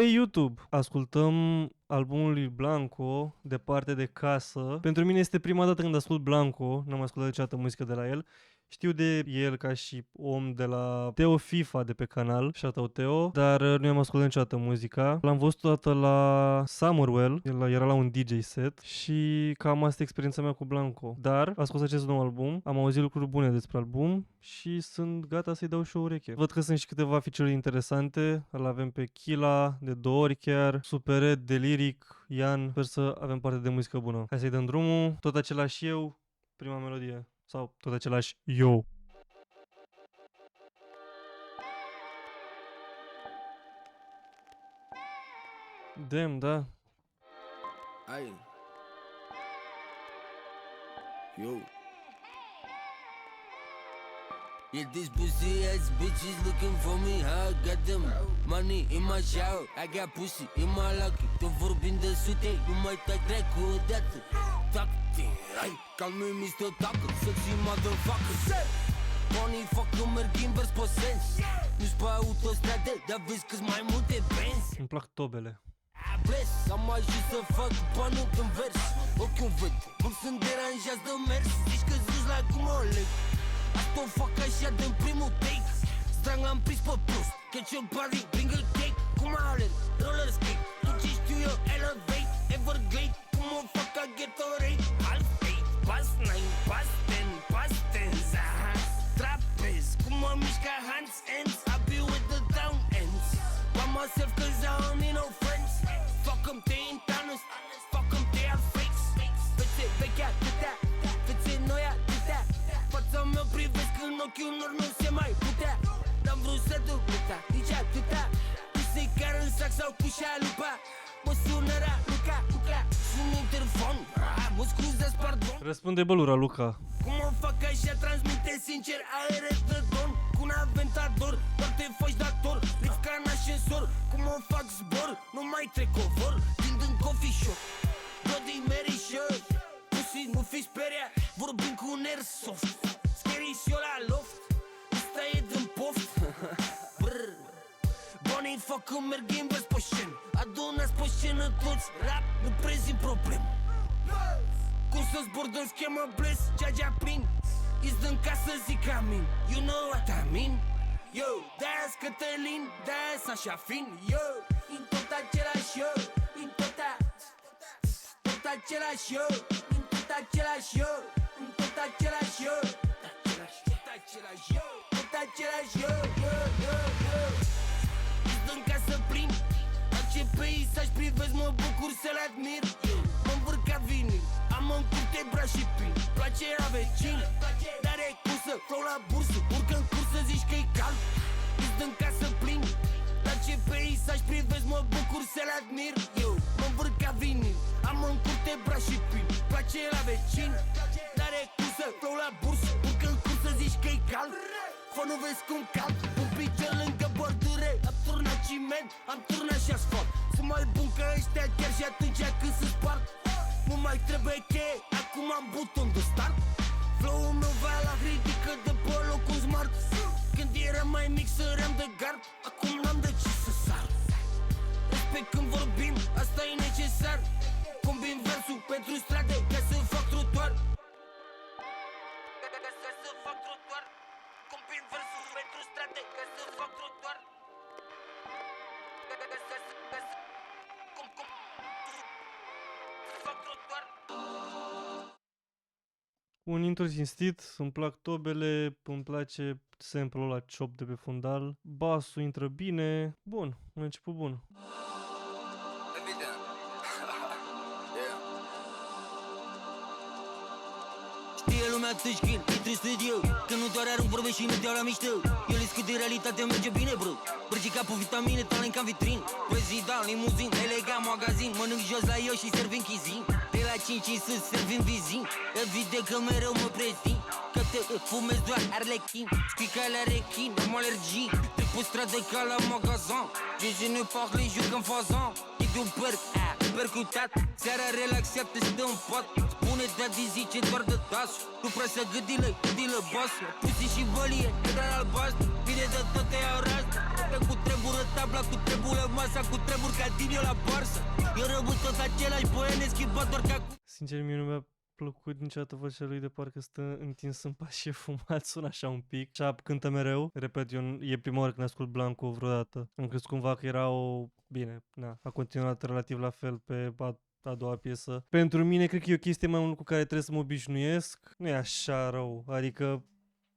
Hey YouTube, ascultăm albumul lui Blanco, Departe de casă. Pentru mine este prima dată când ascult Blanco, n-am ascultat niciodată muzică de la el. Știu de el ca și om de la Teo FIFA de pe canal, shout-out Teo, dar nu i-am ascultat niciodată muzica. L-am văzut odată la Summerwell, el era la un DJ set și cam asta e experiența mea cu Blanco. Dar ascult acest nou album, am auzit lucruri bune despre album și sunt gata să-i dau și o ureche. Văd că sunt și câteva feature interesante, îl avem pe Killa, de 2 ori chiar, Super Red, Deliric, Ian, sper să avem parte de muzică bună. Hai să-i dăm drumul, tot același eu, prima melodie. Sau tot același eu. Damn, da. Ay. Yo. Yeah, these pussy ass bitches looking for me. I got them money in my shower. I got pussy in my locker. Tot vorbind de sute, nu mai tai dracu odată. Tac-te, ai, call me Mr. Taco, sexy motherfucker. Bunny fucker merg invers pe sens. Nu-s pe autostrade, dar vezi că-s mai multe benzi. Îmi plac tobele. Bless, am ajuns să fac banul în vers. Ochiul vede, cum sunt deranjați de mers. Zici că zici la cum o leg. Asta o fac așa din primul take. Strang am prins pe prost. Ketchup body, bring a cake. Cum alerg, roller skate. Tu ce știu eu, elevate, everglade. Cum o fac ca Gatorade. Half 8, past 9, past 10, past 10. Trapez, cum mă mișca hands ends. I be with the down ends. By myself cause I don't need no friends. Fuck 'em, they ain't Thanos. Fuck 'em, they are fakes. Fețe vechi atâtea, fețe noi atâtea. Fața mea privesc în ochiul lor nu se mai putea. Dar-am vrut să duc putea, nici atâta. Puse chiar în sac sau cu șalupa. Mă sună Luca, sun interfon. Mă scuzați, pardon. Răspunde bălura, Luca. Cum o fac așa, transmite sincer aere de don. Cu un aventador, doar te faci dator. Lift ca în ascensor, cum o fac zbor. Nu mai trec covor, tind în coffee shop. Bloody Mary shirt. Pussy, nu fi speriat, vorbim cu un airsoft. Scary și eu la loft, ăsta e din poft. Brrr. Bunny fucker merg invers pe scenă. Adunați pe scenă toți, rap, nu prezint probleme. Cum să zbor din schemă bless, Geagea plin. Îți dă-n ca să zic amin. You know what I mean? Yo, de-aia-s Cătălin, de-aia-s așa fin. Yo, în tot același yo, în tot același yo, în tot același yo, în tot același yo, tot același yo, tot același yo, yo. Îți dă-n ca să plin. La ce peisaj privesc mă bucur să-l admir. M-am vârcat vinil, am în curte bra și pin. Place la vecini, dar e cursă, flow la bursă. Urcă în cursă, zici că-i cald. Îți dă-n ca să plin. La ce peisaj privesc mă bucur să-l admir. Eu m-am vârcat vinil, am în curte bra și pin. Place la vecini, dar e cursă, flow la bursă. Urcă în cursă, zici că-i cald. Fă nu vezi cum cald. Un picior lângă bordure. Am turnat ciment, am turnat și asfalt. Sunt mai bun ca ăștia chiar și atunci când se sparg. Nu mai trebuie cheie, acum am buton de start. Flow-ul meu va la ridică de pe locul smart. Când eram mai mic săream de gard, acum n-am de ce să sar. Respect când vorbim, asta e necesar. Combin versul pentru strade ca să fac trotuar. Ca să fac trotuar. Combin versul pentru strade ca să fac trotuar. Un intro cinstit, îmi plac tobele, îmi place sample-ul ăla chop de pe fundal. Basul intră bine. Bun, un început bun. Știe lumea să-și chin, intri în studio. Că nu doar arunc vorbe și nu-ți iau la mișto. Eu le scot de realitate, merge bine, bro. Brăci capul, vitamine, talent ca vitrin. Prezident, limuzin, elegant, magazin. Mănânc jos la eu și serv în chizin. De la 5 în sus, servim vizin. Evident că mereu mă prezint. Că te fumez doar arlechin. Scrii ca la rechin, am alergii. Trec pe stradă ca la magazin. Je ne parle, joc în fazan. E de un păr, percutat. Seara relaxată, stă în pat. Spune daddy, zice doar de tas. Nu prea să gâdile, gâdile boss. Pusi și vălie, pedal albastru. Bine de tot te iau rastă. Odată cu tremură tabla, cu tremură masa, cu tremur ca Dinio la Barça. Eu rămân tot același boie neschimbat, doar ca cu... Sincer, mie nu mi-a plăcut niciodată vocea lui, de parcă stă întins în pas și e fumat, sună așa un pic. Și cântă mereu. Repet, e prima oară când ascult Blanco vreodată. Am crezut cumva că era Bine, a continuat relativ la fel pe a doua piesă. Pentru mine, cred că e o chestie mai mult cu care trebuie să mă obișnuiesc. Nu e așa rău, adică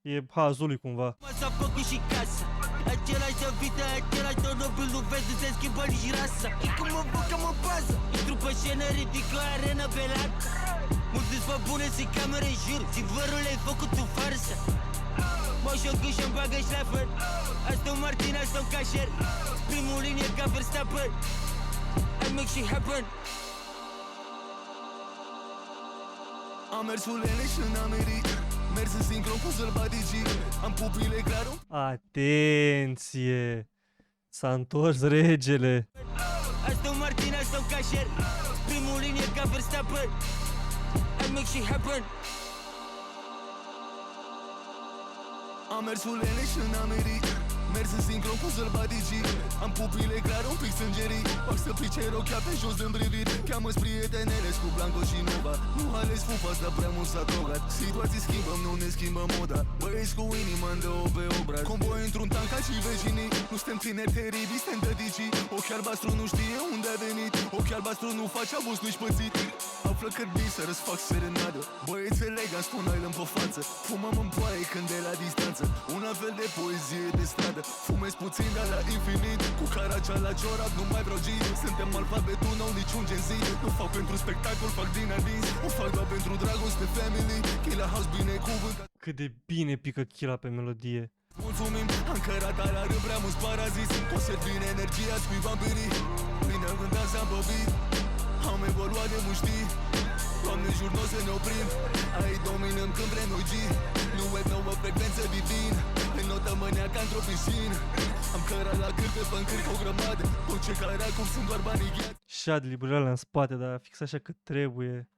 e hazul lui cumva. Masa, focul și casa. Același de vită, același de nobil, nu vezi, nu se schimbă nici rasa. E cum mă buc, că mă bază. Intru pe scenă, ridic o arenă pe lac. Mulți fă bune, și camere în jur. Și vărul ai făcut tu farsă. Mă șoc și-mi bagă șlafăr. Aston Martin, Aston Cacher. Primul linie ca Verstappen. I make shit happen. Am mers ulele și în America. Mers în sincron cu sălbaticii. Am pupile clar. Atenție! S-a întors regele. Aston Martin, Aston Cacher. Primul linie ca Verstappen. I make shit happen. Am mers ulele și în America. Mers în sincron cu sălbaticii. Am pupile clar, un pic sângerii. Fac să pice rochea pe jos în privit. Cheamă-ți prietenele cu Blanco și Nova. Nu ales fufa, dar prea mult s-a drogat. Situații schimbăm, nu ne schimbăm moda. Băieți cu inima în două pe obraz. Comboi într-un tank ca și vecinii. Nu suntem tineri teribili, suntem tăticii. Ochi albastru nu știe unde a venit. Ochi albastru nu face abuz, nu-și pățit. Află cărbii să răsfac serenadă. Băieți elegant, spun island pe față. Fumăm în ploaie când de la distanță. Un fel de poezie de stradă. Fumez puțin, dar la infinit. Cu caracea la ciorat, nu mai vreau G. Suntem alfabetul, n-au niciun gen zi. Nu fac pentru spectacol, fac din adins. O fac doar pentru dragoste, family. Killa House, binecuvântat. Cât de bine pică Chila pe melodie. Mulțumim, am cărat la rând, prea mulți parazis. Conserv bine energia, spui vampirii. Bine când am băbit. Am evoluat de muștii. Doamne, jur, n-o să ne oprim. Aici dominăm când vrem noi G. Nu web, nouă frecvență divin. În notă mâneaca într-o piscină. Am cărat la cârpe, pe încârc o grămadă. Tot ce care acum sunt doar banii gheați. Și adliburile alea în spate, dar fix așa cât trebuie.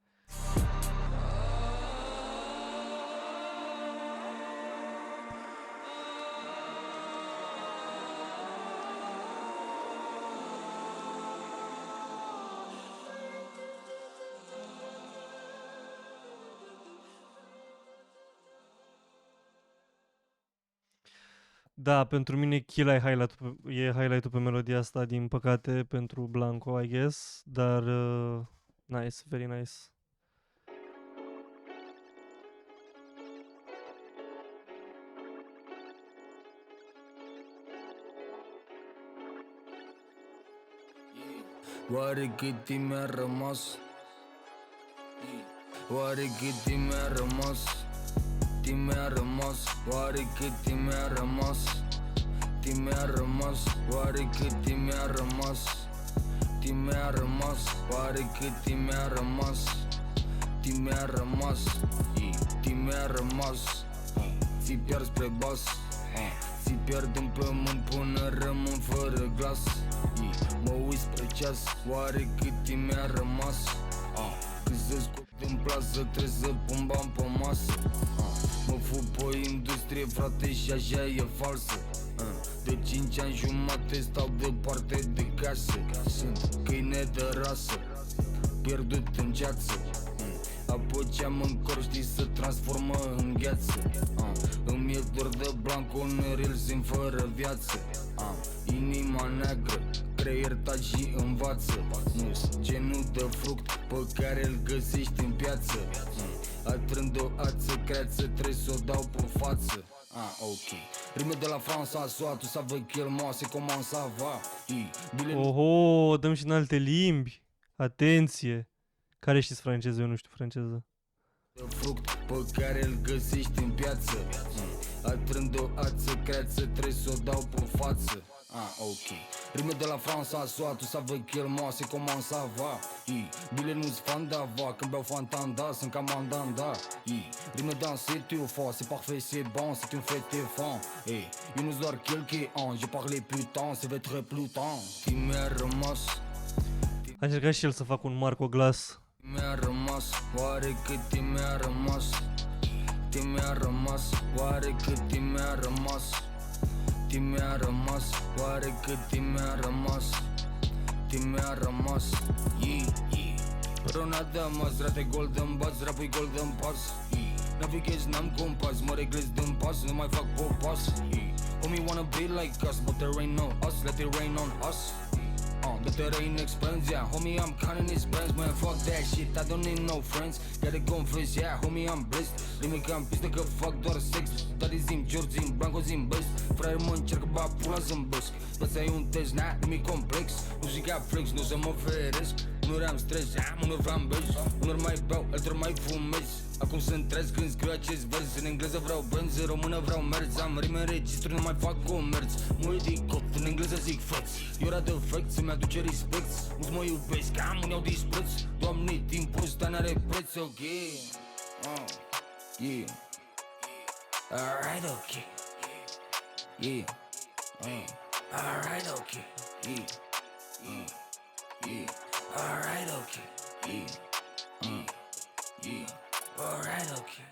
Da, pentru mine Killa e highlight-ul pe melodia asta, din păcate, pentru Blanco, I guess, dar nice, very nice. Oare cât timp mi-a rămas? Oare cât timp mi-a rămas? Timp mi-a rămas, oare cât timp mi-a rămas? Timp mi-a rămas, oare cât timp mi-a rămas? Timp mi-a rămas, oare cât timp mi-a rămas? Timp mi-a rămas, timp mi-a rămas. Ți pierd spre bas, ți pierd în pământ până rămân fără glas. Mă uit spre ceas, oare cât timp mi-a rămas? Cât să scot în plasă, trebuie să pun bani pe masă. Mă fut pe industrie, frate, și așa e falsă. De 5 ani jumate stau departe de casă. Sunt câine de rasă, pierdut în ceață. Apoi ce-am în corp, știi, se transformă în gheață. Îmi e dor de Blanco, în rel simt fără viață. Inima neagră, creier taci și învață. Nu-s genul de fruct pe care îl găsești în piață. Atrând o ață, creață, trebuie să o dau pe față. Ok. Rime de la Franța, soit, tu savais quel mois, c'est comment ça va. Oho, dăm și în alte limbi. Atenție. Care știți franceză? Eu nu știu franceză. Fruct pe care îl găsești în piață. Atrând o ață, creață, trebuie să o dau pe față. Ok. Rime de la Franța, soit, tu savais quel mois, c'est comment ça va. Bile nu-s fan d'ava, când beau Fantanda, sunt cam andanda. Rime dans c'est tout fort, c'est parfait, c'est bon, c'est une fête de fan. Eu nu-s doar quelqu'un, je parle putain, c'est votre pluton. Timp mi-a rămas. A încercat și el să facă un Marco Glass. Mi-a rămas, oare cât timp mi-a rămas? Timp mi-a rămas, oare cât timp mi-a rămas? timp mi-a rămas? Oare cât timp mi-a rămas? Timp mi-a rămas, Ronadamas, rate golden buzz, rapui golden pass, Navighez, n-am compas, mă reglez din pas, nu mai fac popas, Homie wanna be like us, but there ain't no us, let it rain on us. The terrain expands, yeah, homie, I'm counting these bands, man, fuck that shit, I don't need no friends. Gotta confess, yeah, homie, I'm blessed. Nimic am pistă că fac doar sex. Daddy zim, George zim, Blanco zim, băst. Fraier mă încercă, ba pula zâmbăsc. Ăsta e un test, na, nimic complex. Nu zic ca flex, nu să mă feresc. Unor am stres, unor flambez. Unor mai beau, altor mai fumez. Acum sunt trez când scriu acest vers. În engleză vreau benz, în română vreau merz. Am rime în registru, nu mai fac comerț. Mă ridic copt, în engleză zic flex. Eu rat defect, să-mi aduce respect. Nu mă iubesc, am unii au dispreț. Doamne, timpul ăsta n-are preț, ok? Yeah. Alright, okay. Yeah. Alright, okay. Yeah. Yeah. Alright, okay. Yeah. Yeah. Alright, okay.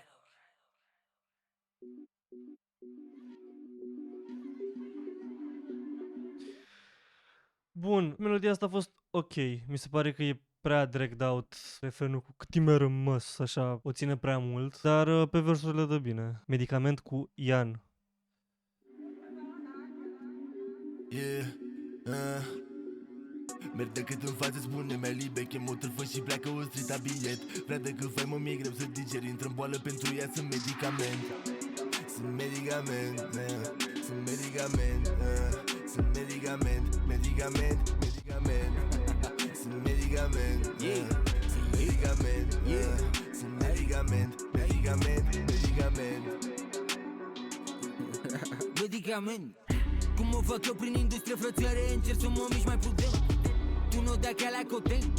Bun, melodia asta a fost ok. Mi se pare că e prea dragged out refrenul cu cât timp mi-a rămas, așa, o ține prea mult, dar pe versurile dă bine. Medicament cu Ian. Yeah, merg decât în față, spune mea libe, chem o târfă și pleacă o strita bilet. Vrea decât fai, mă mie greu să digeri, intră în boală pentru ea, sunt medicament. Sunt medicament, sunt medicament, sunt medicament, medicament, medicament. Sunt medicament, sunt medicament, sunt medicament, medicament, medicament. Medicament. Cum mă fac eu prin industrie, frățioare, încerc să mă mișc mai prudent. Tu nu dai ca la coten.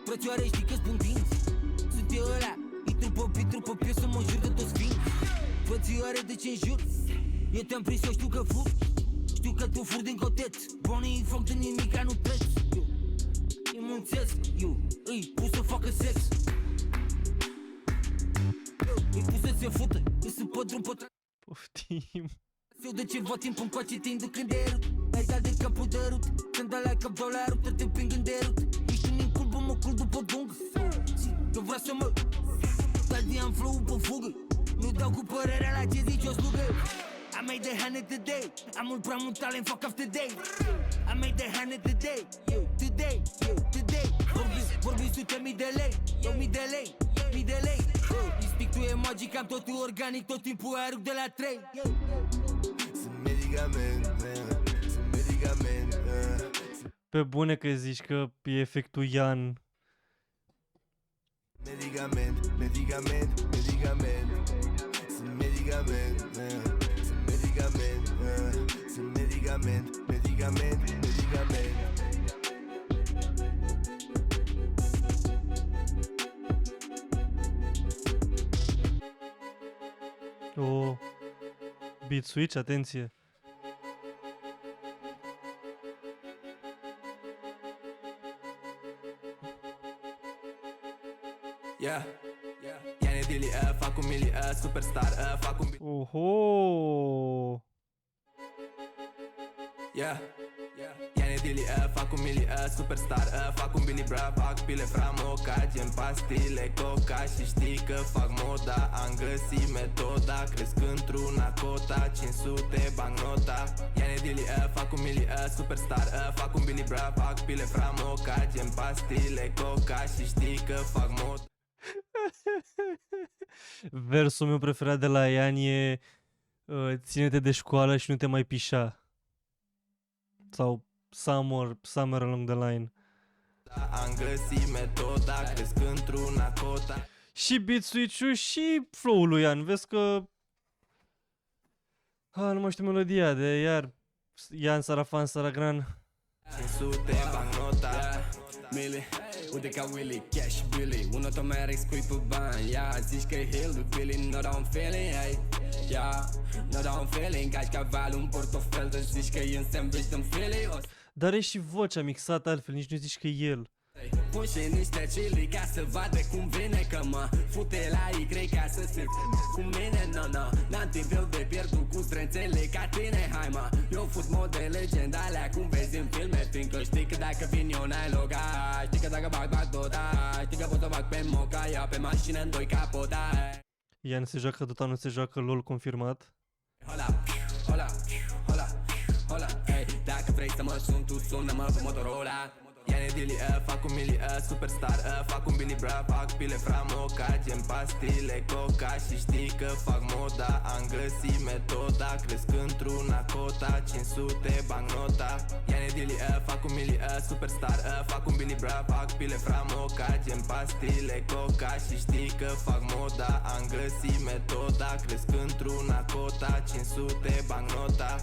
Frățioare, știi că spun dinți. Sunt eu ăla, pitru pe piesă, mă jur de toți fiind. Frățioare, de ce-mi jur? Eu te-am prins, eu știu că fur. Știu că tu furi din cotet. Bonii foc de nimica, nu treci. Îi munțesc, eu îi pus să facă sex. Îi pus să se fută, îi să pe drum pe Poftim. eu de ceva timp încoace te induc în derut. Ai dat de capul de rut, când la cap dau la rută, te împing în derut. Ești un inculbă, mă cul după dung. Eu vreau să mă Daddy, am flow-ul pe fugă. Nu dau cu părerea la ce zici o slugă. I made the hand today. Am mult prea mult talent, fuck off today. I made the hand today. Today. Vorbi sute mii de lei. Mii de lei. Inspictul e magic, am totul organic, tot timpul aruc de la 3. Sunt medicament, sunt medicament. Pe bune că zici că e efectul Ian. Medicament, medicament, medicament. Sunt medicament, sunt medicament, sunt medicament, medicament, medicament. O beat switch, atenție. Yeah, Iane Dili, fac un mili, superstar, fac un Oho! Yeah, Iane Dili, fac un mili, superstar, fac un Billy Bra, fac pile framoca, gen pastile, coca și știi că fac moda. Am găsit metoda, cresc într-una cota, 500 bancnota. Iane Dili, fac un mili, superstar, fac un Billy Bra, fac pile framoca, gen pastile, coca și știi că fac moda. Versul meu preferat de la Ian e ține-te de școală și nu te mai pișa. Sau Summer along the line. Am găsit metoda, cresc într-una cota. Și beat switch-ul și flow-ul lui Ian. Vezi că... nu mai știu melodia de iar Ian Sarafan Saragran. 500 bancnota. Mili, uite ca Willy, cash Billy. Unul tot mai riscui pe bani. Yeah, zici că e hill, feeling, no down feeling, hey. Yeah, no down feeling. Cași caval, un portofel, de zici că e în sandwich, dăm feeling. Dar e și vocea mixată altfel, nici nu zici că e el. Pun și niște chili ca să vadă cum vine. Că mă fute la Y ca să se cu mine. No, n-am timp eu de pierdut cu strânțele ca tine. Hai mă, eu fut modele legendale cum vezi în filme. Fiindcă știi că dacă vin eu n-ai loga. Știi că dacă bag Dota. Știi că pot să bag pe moca. Ia pe mașină în 2 capota. Ian se joacă Dota, nu se joacă LOL confirmat. Hola, hey, dacă vrei să mă sun, tu sună-mă pe Motorola. Iane Dili, fac un mili, superstar, fac un Billy Bra, fac pile framoca, gen pastile, coca și știi că fac moda. Am găsit metoda, cresc într-una cota, 500 bancnota. Iane Dili, fac un mili, superstar, fac un Billy Bra, fac pile framoca, gen pastile, coca și știi că fac moda. Am găsit metoda, cresc într-una cota, 500 bancnota.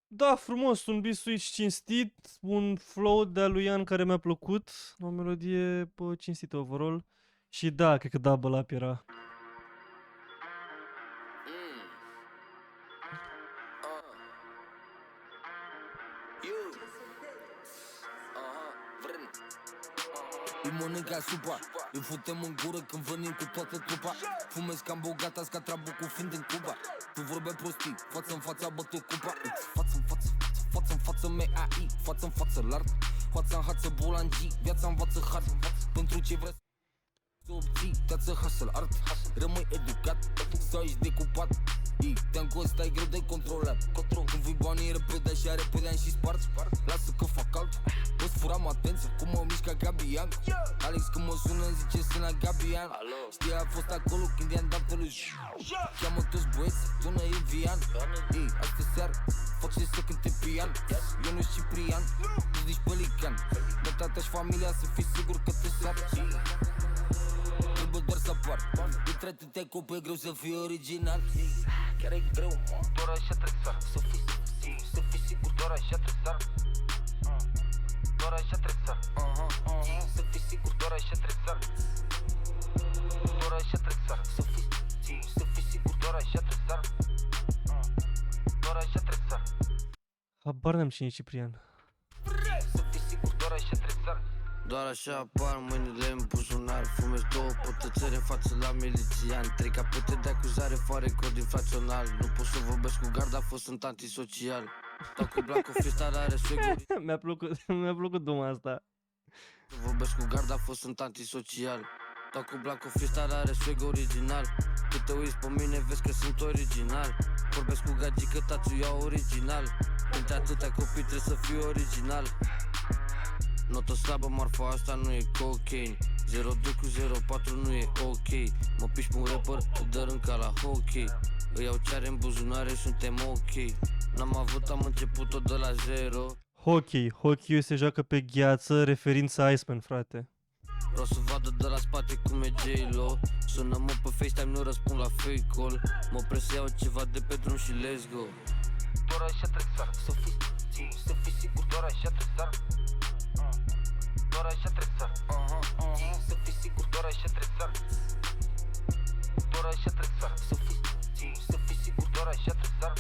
Da, frumos, un beat switch cinstit, un flow de-a lui Ian care mi-a plăcut, o melodie cinstită overall. Și da, cred că Double Up era. Îi mănânca supa, îi futem în gură când venim cu toată trupa. Fumez cam bogatați ca treabă cu fiind în Cuba. Tu vorbe prostii, față-n fața bătui cupa. Față-n față, față-n față MAI, față-n față larg. Față-n hață bolangi, viața învață hard. Pentru ce vrei să obții, te-ață hustle art. Rămâi educat, sau ești decupat. Te-am stai greu de controlat. Când vii banii repede așa repede am și spart. Lasă că fac alt, poți furam atenție cum mă mișca Gabian. Alex când mă sună îmi zice sună Gabian. Știi a fost acolo când i-am dat lui. Cheamă toți băieți, sună Evian. Astă seară, fac și să cânte pian. Eu nu Ciprian, tu zici pelican. De tata-și familia să fii sigur că te sar. Trebuie doar să apar. Dintre atâtea copii e greu să fii original. Chiar e greu, mă, doar așa trebuie să fii sigur, doar așa trebuie doar așa trebuie să fii sigur, doar așa trebuie doar așa trebuie să fii sigur, doar așa trebuie doar așa trebuie Habar n-am cine e Ciprian. să fii sigur, doar așa trebuie. Doar așa apar mâinile în buzunar. Fumez 2 potățări în față la milițian. 3 capete de acuzare fără cod inflațional. Nu pot să vorbesc cu garda, fost sunt antisocial. Dau cu Blanco freestyle are swag-uri. Mi-a plăcut duma asta. Vorbesc cu garda, fost sunt antisocial. Dau cu Blanco freestyle are swag original. Când te uiți pe mine vezi că sunt original. Vorbesc cu gagică, tațu iau original. Între atâtea copii trebuie să fii original. Notă slabă, marfa asta nu e cocaine. 02 cu 04 nu e ok. Mă piși pe un rapper, îi dă rânca la hockey. Îi iau ceare în buzunare, suntem ok. N-am avut, am început-o de la zero. Hockey. Hockey se joacă pe gheață, referința Iceman, frate. Vreau să vadă de la spate cum e J-Lo. Sună-mă pe FaceTime, nu răspund la fake call. Mă opresc să iau ceva de pe drum și let's go. Doar așa trebuie să fii sigur, doar așa trebuie. Doar așa trebuie să fii sigur, doar așa trebuie. Doar așa trebuie să fii sigur, doar așa trebuie.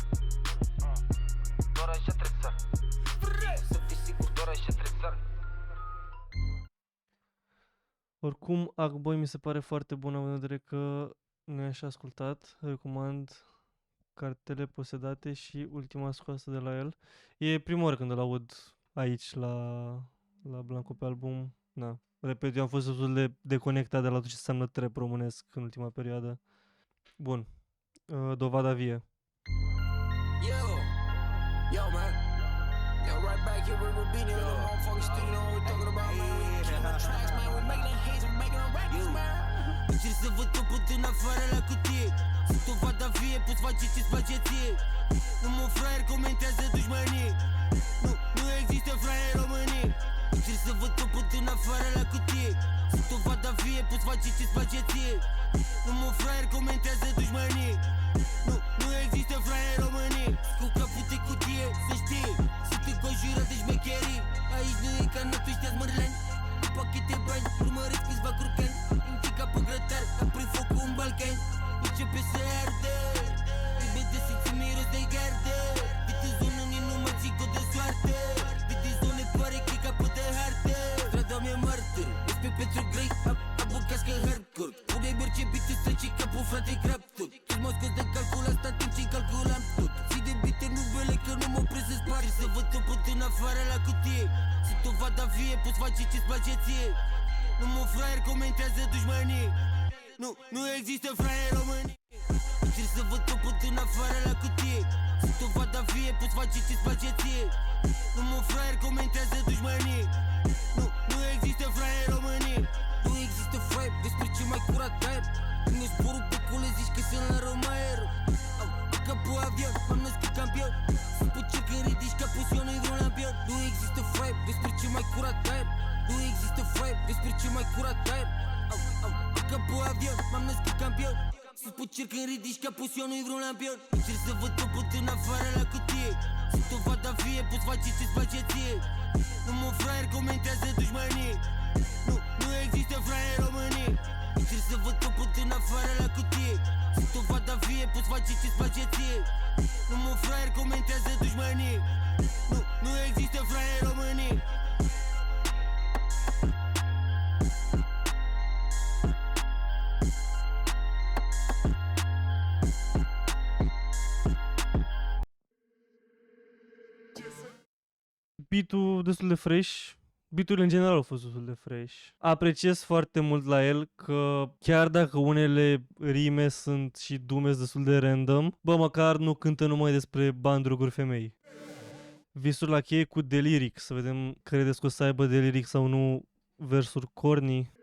Doar așa trebuie să fii sigur, doar așa trebuie. Oricum, Agboy mi se pare foarte bun, având în vedere că nu e așa ascultat. Recomand Cartele Posedate și ultima scoasă de la el. E prima oară când îl aud aici la Blanco pe album. Na, repet, eu am fost destul de deconectat de la tot ce înseamnă trap românesc în ultima perioadă. Bun. Dovada vie. Yo, man. Yo, right back here with Rubini in the motherfucking studio. What we talking about, man? We killing tracks, man. We making the hits, we making the rappers, man. Încerc să văd capăt în afară la cutie. Sunt dovada vie, poți face ce-ți place ție. Nu mă fraier, comentează dușmanie. Nu există fraier Românie. Încerc să văd capăt în afară la cutie. Sunt dovada vie, poți face ce-ți place ție. Nu mă fraier, comentează dușmanie. Nu există fraier Românie. Cu capul de cutie, să știi. Sunt înconjurat de șmecherii. Aici nu e ca notul, ăștia-s mărlani. Cu pachete bani, urmăresc câțiva curcani. Ca pe grătar, aprin focul în balcani. Începe să arde. Repede simți miros de gardă. Vite zonă, nu mă țin cod de soartă. Vite zone pare că e capă de da vie, poți face ce-ți place ție. Numai fraier comentează dușmanie. Nu există fraier România. Încerc să văd topul în afară la cutie. Sunt o fata vie, poți face ce-ți place ție. Numai fraier comentează dușmanie. Nu există fraier România. Nu există fraier, despre ce mai curat aer. Când eu sporul pe cule zici că sunt la Romaero. Capul avion, m-am născut campion. Sunt pe ce când ridici ca pusionul vreun lampion. Nu există fraier, despre ce mai curat aer. Nu există fraier, despre ce mai curat aer. Capul avion, m-am născut campion. Sunt pe cer când ridici ca pusionul vreun lampion. Încerc să văd topul în afară la cutie. Sunt o fata vie, poți face ce-ți place ție. Numai fraier comentează dușmanie. Nu există fraier România. Încerc să văd topul în afară la cutie. Sunt o fata vie, poți face ce-ți place ție. Numai fraier comentează dușmanie. Nu există fraier România. Beat-ul destul de fresh. Beat-urile în general au fost destul de fresh. Apreciez foarte mult la el că chiar dacă unele rime sunt și dume destul de random, bă, măcar nu cântă numai despre bani, droguri, femei. Visuri la cheie cu Deliric. Să vedem, credeți că o să aibă Deliric sau nu versuri corny.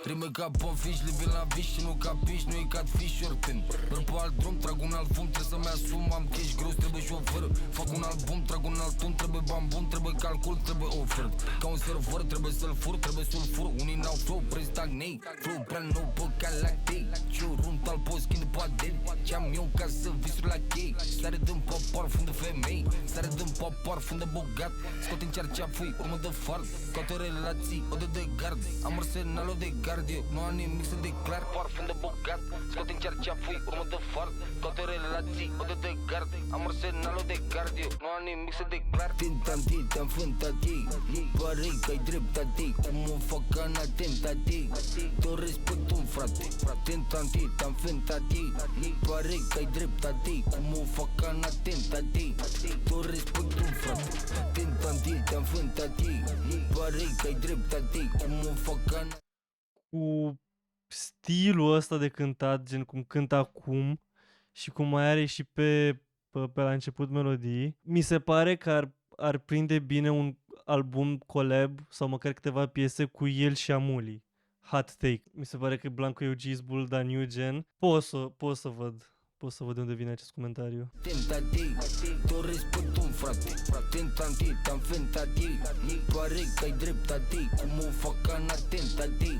Rime ca bonfici, le vin la vis și nu ca piși, nu e ca fiși orten. Merg pe alt drum, trag un alt fum, trebuie să-mi asum, am cash greu, trebuie șofer. Fac un album, trag un alt tun, trebuie bambun, trebuie calcul, trebuie ofert. Ca un server, trebuie să-l fur, trebuie sulfur. Unii n-au flow, prestagnei, flow prea nou pe galactic. Ciurun tal post, schimb de padeli. Ce-am eu ca să visuri la chei. Sare dăm popor, fund de femei. Sare dăm popor, fund de bogat. Scot în cearceafui, urmă de fart. Toate relații, o de gard. Am arsenalul de gard. Nu am nimic să declar, parfum de bogat. Scot în cearceafui, urmă de fart. Toate relații, o de gard. Am arsenalul de cardio, nu am nimic să declar. Tintantii, te-am fântatii. Pare că-i dreptate. Cum o fac în atentatii. Te respect un frate. Tintantii, te-am fântatii. Pare că-i dreptate. Cum o fac în atentatii. Te respect un frate. Tintantii, te-am fântatii. Pare că-i dreptate. Cum o fac în Cu stilul ăsta de cântat, gen cum cântă acum și cum mai are și pe la început melodii, mi se pare că ar prinde bine un album collab sau măcar câteva piese cu el și Amuli. Hot take. Mi se pare că Blanco e OG's Bull, dar New Gen. Pot să văd de unde vine acest comentariu. Tentatii, te respect un frate. Tentatii, te-am fentatii. Pare că-i dreptate. Cum o fac în atentatii.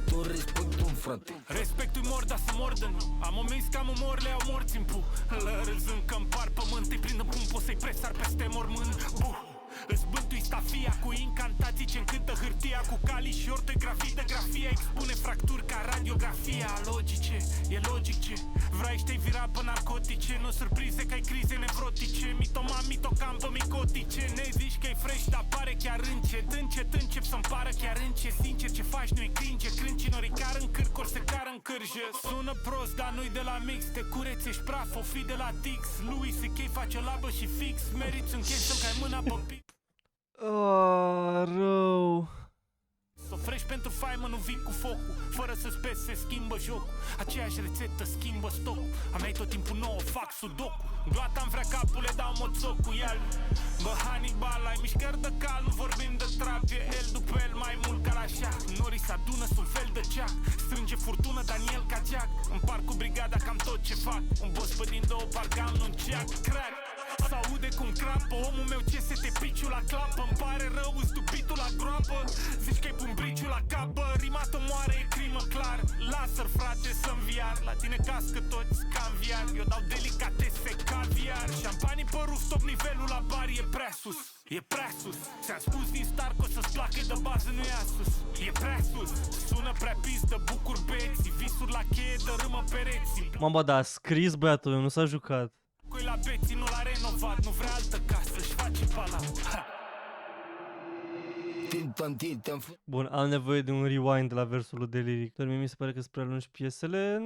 Te respect un frate. Respectul mor, dar să mor de nu. Am omis că am umor, le-au morți în pu. Lărâzând că împar pământ, îi prind în pum, poți să-i presar peste mormânt. Îți bântui stafia cu incantații ce încântă hârtia. Cu cali și ortografii de grafia. Expune fracturi ca radiografia. Logice, e logic ce vrei, știi vira pe narcotice. Nu surprize că ai crize nevrotice. Mitoman, mitocam pe micotice. Ne zici că e fresh, dar pare chiar încet. Încep să-mi pară chiar încet. Sincer ce faci nu-i cringe. Crâncinorii car în cârc, ori se car în cârje. Sună prost, dar nu-i de la mix. Te cureți, ești praf, o fi de la Tix. Louis C.K. face o labă și fix. Meriți un cash să-mi cai mâna pe pic. Rău. S-o fresh pentru faimă, nu vii cu focul. Fără să spezi, se schimbă jocul. Aceeași rețetă schimbă stocul. A mea tot timpul nouă, fac sudoku. Gloata-mi vrea capul, le dau moțoc cu el. Bă, Hannibal, ai mișcări de cal. Nu vorbim de trap, e el după el mai mult ca la șah. Norii se adună, sunt fel de ceac. Strânge furtună, Daniel ca Jack. Împart cu brigada cam tot ce fac. Un boss pe din două, parcă am un ceac. Crack, s-aude cum crapă. Omul meu ce se te piciu la clapă. Îmi pare rău, îți dubitul la groapă. Zici că-i pun briciul la capă. Rimată moare, e crimă clar. Lasă-l frate să-mi viar. La tine cască toți ca în viar. Eu dau delicatese caviar. Șampanii pe rooftop, nivelul la bar e prea sus. E prea sus. Ți-am spus din start că o să-ți placă de bază, nu e asus. E prea sus. Sună prea pistă, bucur beții. Visuri la cheie, dărâmă pereții. Mama, da, a scris băiatul meu, nu s-a jucat. Coi la beții, nu l-a renovat. Nu vrea altă casă, își face palat. Bun, am nevoie de un rewind de la versul lui de Lyric. Dar mie mi se pare că sunt prea lungi piesele.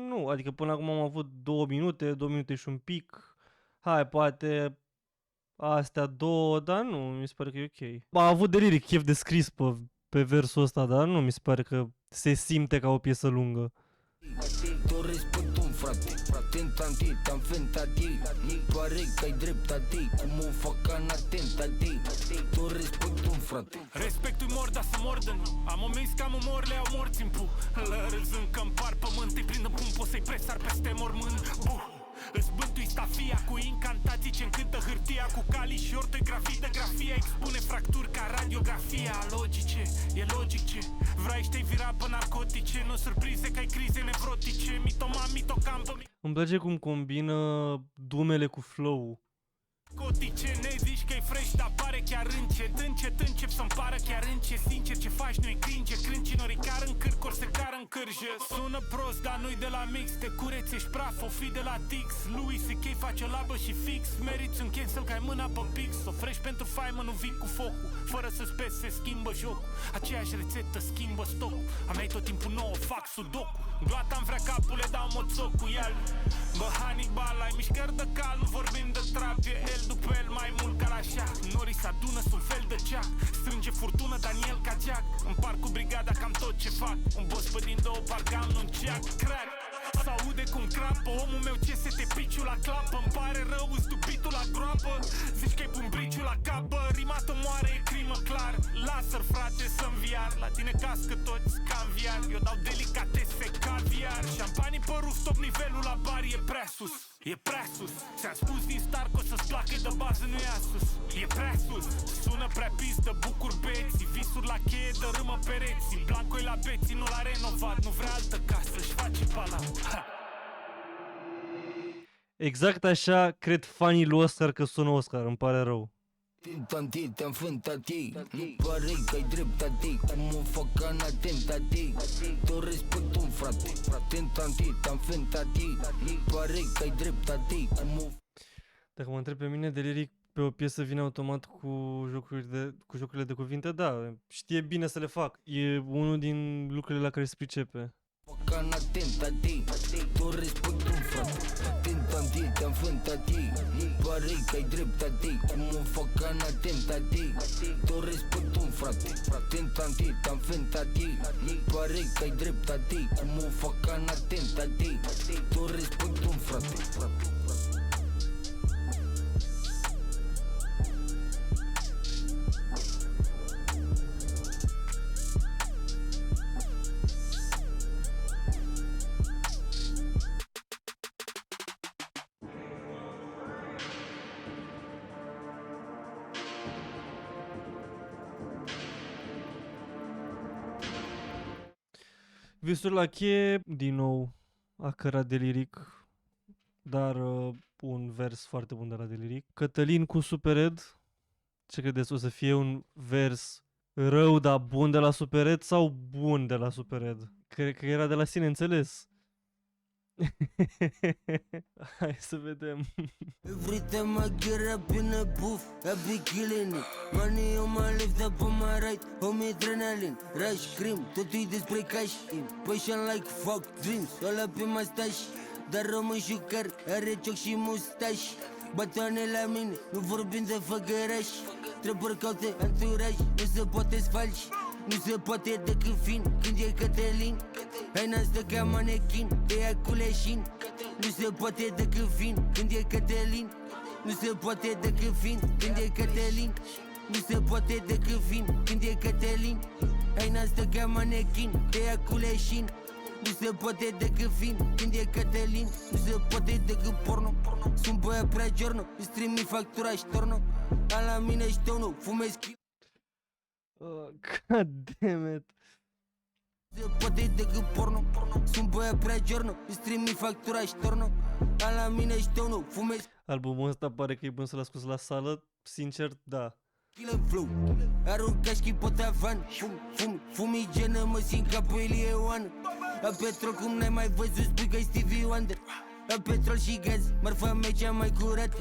Nu, adică până acum am avut 2 minute și un pic. Hai, poate astea 2, dar nu, mi se pare că e ok. A avut de Lyric chef de scris pe versul ăsta, dar nu mi se pare că se simte ca o piesă lungă. Tu respect un frate, am fentativ. Pare că ai dreptate, cum o fac în atentativ. Tu respect un frate. Respectul mor, dar să mordă nu. Am omis că am umor, le au morți în pu. Lărâzând că împar pământ, îi prind în pum, poți să-i presar peste mormânt. Îți bântui stafia cu incantații ce încântă hârtia. Cu cali și ortografii de grafia expune fracturi ca radiografia. Logice, e logic ce vrei și te-ai vira pe narcotice. Nu surprize că ai crize nevrotice. Mitoman, mitocampă, Îmi place cum combină dumele cu flow-ul. cotice. Ne zici că e fresh, dar pare chiar încet încep să-mi pară chiar încet. Sincer, ce faci nu-i cringe. Crâncinori car în cârc, ori se car în cârje. Sună prost, dar nu-i de la mix. Te cureți, ești praf, o fi de la Tix. Louis C.K. face o labă și fix. Meriți un cancel că ai mâna pe pix. O fresh pentru faimă, nu vii cu focul. Fără să spezi, se schimbă jocul. Aceeași rețetă schimbă stocul. A mea tot timpul nouă, fac sudoku. Gloata-mi vrea capul, le dau moțoc cu el. Bă, Hannibal, ai mișcări de cal, nu vorbim de trap. E el după el mai mult ca la șah. Norii se adună, sunt fel de ceac. Strânge furtună, Daniel ca Jack. Împar cu brigada cam tot ce fac. Un boss pe din două, parcă am un ceac. Crack, s-aude cum crapă. Omul meu ce se te piciu la clapă. Îmi pare rău, îți dubitul la groapă. Zici că-i pun briciul la capă. Rimată moare, e crimă clar. Lasă-r frate să-mi viar. La tine cască toți ca în viar. Eu dau delicatese caviar. Șampanii pe rooftop, nivelul la bar e prea sus. E prea sus. Ți-am spus din start că o să-ți placă de bază, nu e Asus. E prea sus. Sună prea pistă, bucur beții. Visuri la cheie, dărâmă pereții. Blanco-i la beții, nu l-a renovat. Nu vrea altă casă, își face palau. Exact așa cred fanii lui Oscar că sună Oscar, îmi pare rău. Te-am fentativ. Pare că ai dreptate, cum o fac în atentativ. Tu respect un frate, am fentativ. Pare că ai dreptate, cum o... Dacă mă întreb pe mine, de Lyric pe o piesă vine automat cu jocurile de cuvinte, da, știe bine să le fac. E unul din lucrurile la care se pricepe. fac în atentativ. Tu respect un frate, te-am fentativ. Pare că ai dreptate, cum o fac în atentativ. Tu respect un frate, am fentativ. Pare că ai dreptate, cum o fac în atentativ. Tu respect un frate. Visuri la cheie, din nou, a cărat de Lyric, dar un vers foarte bun de la de Lyric. Cătălin cu Super Ed, ce credeți, o să fie un vers rău, dar bun de la Super Ed sau bun de la Super Ed? Cred că era de la sine înțeles. Hai să vedem. Every time I get up in the booth, I be killing it. Money on my left, up on my right, homie adrenaline. Rush, cream, totul-i despre cash. Passion like fuck dreams, all up in my stash. Dar rămân șucar, are cioc și mustași. Batoane la mine, nu vorbim de făgăraș. Treburi caute anturaj, nu se poate sfalci. Nu se poate decât fin, când e Cătălin. Haina stă ca manechin, te ia cu leșin. Nu se poate decât fin, când e Cătălin. Nu se poate decât fin, când e Cătălin. Nu se poate decât fin, când e Cătălin. Haina stă ca manechin, te ia cu leșin. Nu se poate decât fin, când e Cătălin. Nu se poate decât porno. Sunt băiat prea giorno, îți trimit factura și torno. Am la mine și tău nu, fumez chil. God damn it. Se poate decât porno. Sunt băiat prea giorno, îți trimit factura și torno. Am la mine și tău nu, fumez Albumul ăsta pare că e bun să-l asculti la sală, sincer, da. killer flow. Aruncași chi potavan. Fumigenă, mă simt ca pe Ilie Oană. La petrol cum n-ai mai văzut, spui că-i Stevie Wonder. La petrol și gaz, marfa mea cea mai curată.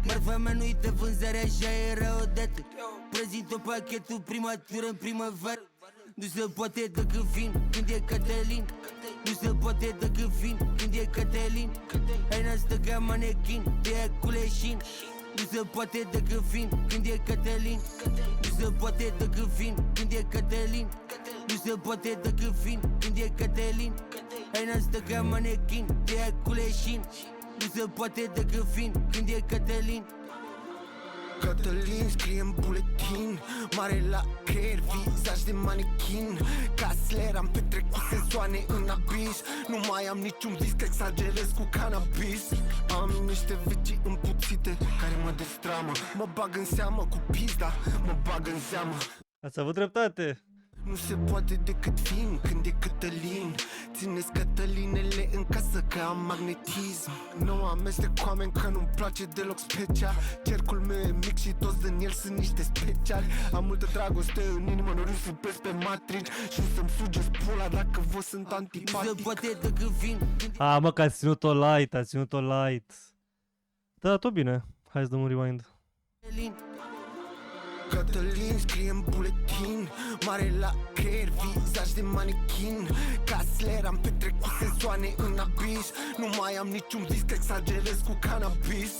Marfa mea nu-i de vânzare, așa era odată. Prezint-o pachetul prima tură în primăvară. Nu se poate decât vin când e Cătălin. Nu se poate decât vin când e Cătălin. Ai nastă ca manechin, te ia cu leșin. Nu se poate decât vin când e Cătălin. Nu se poate decât vin când e Cătălin. Nu se poate decât vin când e Cătălin. Ai nastă ca manechin, te ia cu leșin. Nu se poate decât vin când e Cătălin. Cătălin scrie în buletin, mare la creier, visaj de manechin. Ca Slayer am petrecut sezoane în abis. Nu mai am niciun vis că exagerez cu cannabis. Am niște vecii împuțite care mă destramă. Mă bag în seamă cu pizda, mă bag în seamă. Ați avut dreptate. Nu se poate decât vin când e Cătălin. Țineți Cătălinele în casă că am magnetism. Nu amestec cu oameni că nu-mi place deloc special. Cercul meu e mic și toți din el sunt niște speciali. Am multă dragoste în inimă, nu supesc pe matrici. Și să-mi sugeți pula dacă vă sunt Nu se antipatic. poate decât vin când A, mă, că ați ținut-o light, ați ținut-o light. Da, tot bine. Hai să dăm un rewind. e Cătălin. Cătălin scrie în buletin, mare la creier, visaj de manechin. Ca Slayer am petrecut sezoane în abis. Nu mai am niciun vis că exagerez cu cannabis.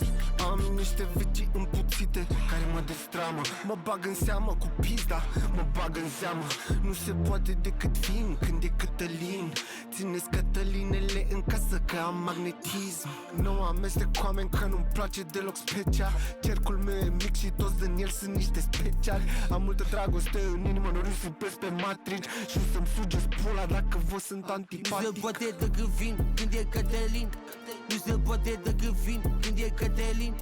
Am niște vecii împuțite care mă destramă. Mă bag în seamă cu pizda, mă bag în seamă. Nu se poate decât vin când e Cătălin. Țineți Cătălinele în casă că am magnetism. Nu amestec cu oameni că nu-mi place deloc special. Cercul meu e mic și toți din el sunt niște speciali. Am multă dragoste în inimă, nu supesc pe matrici. Și să-mi sugeți pula dacă vă sunt Nu se antipatic. poate decât vin când e Cătălin. Nu se poate decât vin când e Cătălin.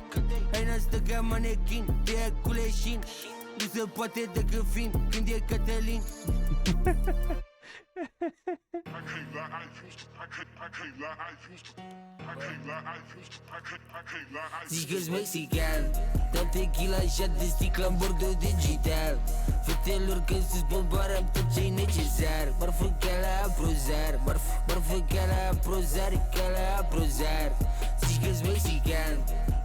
Ai nastă ca manechin, te ia cu leșin. Nu se poate decât vin când e Cătălin. Zici că-s mexican, dă tequila și de sticlă în bordul digital. Fetelor când sus bombarăm tot ce-i necesar. Marfă ca la aprozar, marfă ca la aprozar, ca la aprozar. Zici că-s mexican,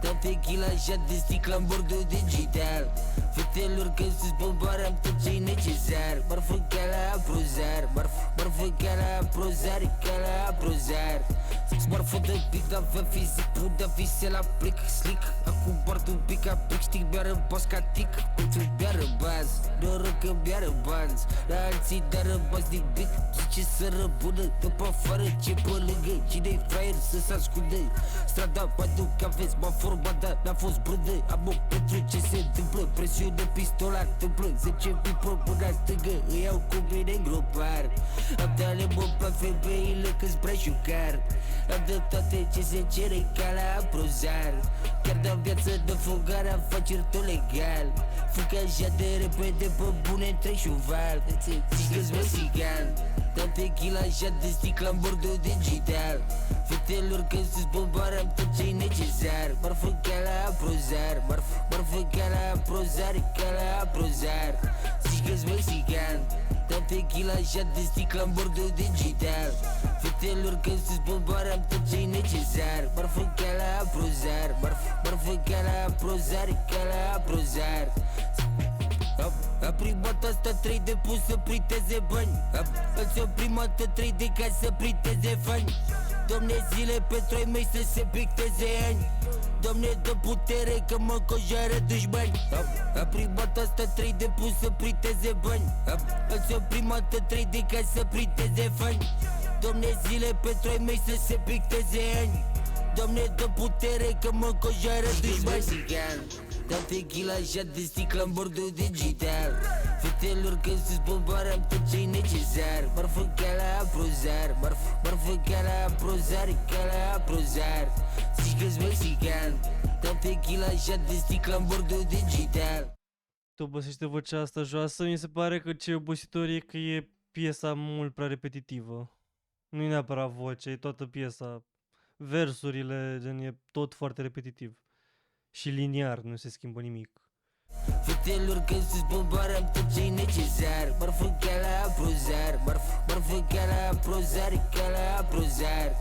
dă tequila și de sticlă în bordul digital. Fetelor când sus bombarăm tot ce-i necesar. Marfă ca la aprozar, marfă ca la aprozar, ca la aprozar. Marfă de pic, avea fizic, putea vise la plic, slick. Acum port un pic a pic, știc beară boss ca tic. Pentru beară baz, noroc că beară banzi. La alții dară baz din bic, zice să răbună. După afară ce pe lângă, cine-i fraier să se ascundă. Strada padu că aveți, m-a format, dar n-a fost brândă. Am o pentru ce se întâmplă, presiune pistola tâmplă. 10 people până stângă, îi iau cu mine în gropar. Am de-ale mă pe femeile că-s breșucar. Am de toate ce se cere ca la aprozar. Chiar de-am viață de fugare, afaceri tot legal. Fug așa de repede pe bune întreg și un val. Zici că-s mexican, dă tequila așa de sticlă în bordul digital. Fetelor când sus bombarăm tot ce-i necesar. Marfă ca la aprozar, marfă ca la aprozar, ca la aprozar. Zici că-s mexican, dă tequila așa de sticlă în bordul digital. Fetelor când sus bombarăm tot ce-i necesar. Marfă ca la aprozar, marfă ca la aprozar, ca la aprozar. A primată asta 3 de pus să printeze bani. A primată 3 de ca să printeze fani. Domne zile pentru ai mei să se picteze ani. Domne dă putere că mă înconjoară dușmani. A primată asta 3 de pus să printeze bani. A primată 3 de ca să printeze fani. Domne zile pentru ai mei să se picteze ani. Domne dă putere că mă înconjoară dușmani. Dă tequila așa de sticlă în bordul digital. Fetelor când sus bombarăm tot ce-i necesar. Marfă ca la aprozar, marfă ca la aprozar, ca la aprozar. Zici că-s mexican, dă tequila așa de sticlă în bordul digital. Te obosește vocea asta joasă? Mi se pare că ce obositor e că e piesa mult prea repetitivă. Nu e neapărat vocea, e toată piesa. Versurile, gen, e tot foarte repetitiv. Și liniar, nu se schimbă nimic. Fetelor când sus bombarăm tot ce-i necesar. Marfă ca la aprozar, marfă ca la aprozar, ca la aprozar.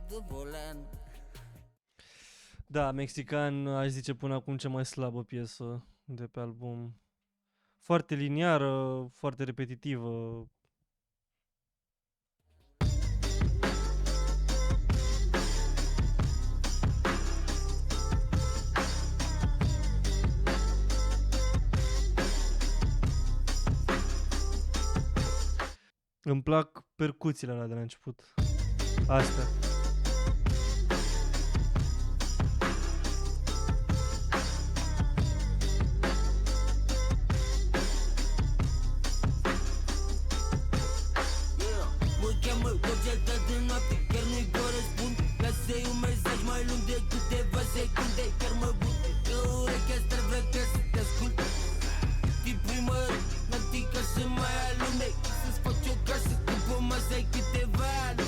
de volan. Da, Mexican, aș zice până acum cea mai slabă piesă de pe album. Foarte liniară, foarte repetitivă. Îmi plac percuțiile alea de la început. Astea. Mă cheamă Gogeta de noapte, chiar nu-i vă răspund. Lasă-i un mesaj mai lung de câteva secunde. Chiar mă bute că urechea asta vrea ca să te ascult. Din prima rând, n-am ca să mai alume. Să-ți faci o casă, după masă ai câteva ani.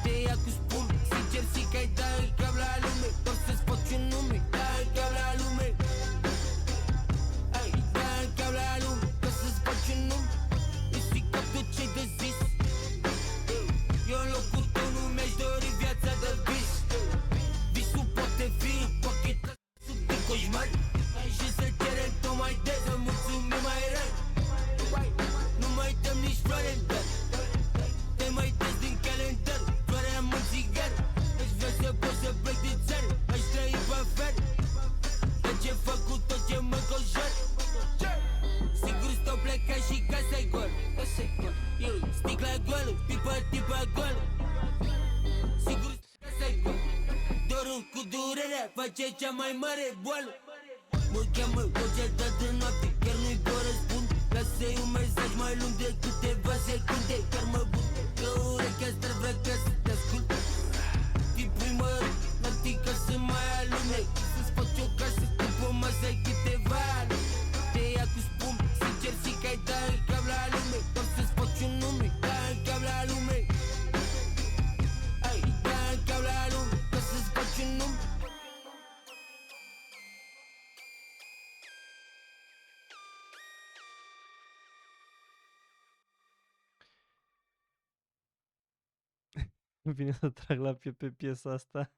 Te ia cu spun, sincer zic că ai da în cap la lume. Doar să-ți faci un nume, da în cap la lume. Ai da în cap la lume, ca să-ți faci un nume. Îți zic ca tot ce-ai de zis. Eu în locul tău nu mi-aș dori viața de vis. Visul poate fi împachetat sub de coșmar. Și să cerem tot mai des, să mulțumim mai rar. Nu mai dăm nici floare în dar. Te mai des din calendar, floarea am un țigar. Aș vrea să pot să plec din țară, aș trăi pe afară. Tot ce fac cu tot ce mă coșor. Sigur stau plecat și casa-i goală. Sticla goală, tipa goală. Sigur casa-i goală. Dorul cu durerea face cea mai mare boală. Mă cheamă Gogeta de noapte, chiar nu-i vă răspund. Lasă-i un mesaj mai lung de câteva secunde. Chiar mă bute că urechea asta vrea ca să te ascult. Din prima rând, n-am ca să mai alume. Să-ți faci o casă, după masă ai câteva ani. Te ia cu spum, sincer zic că ai da în cap la lume. Doar să-ți faci un nume, da în cap la lume. Ai da în cap la lume, doar să-ți faci un nume. Îmi vine să trag la piept pe piesa asta.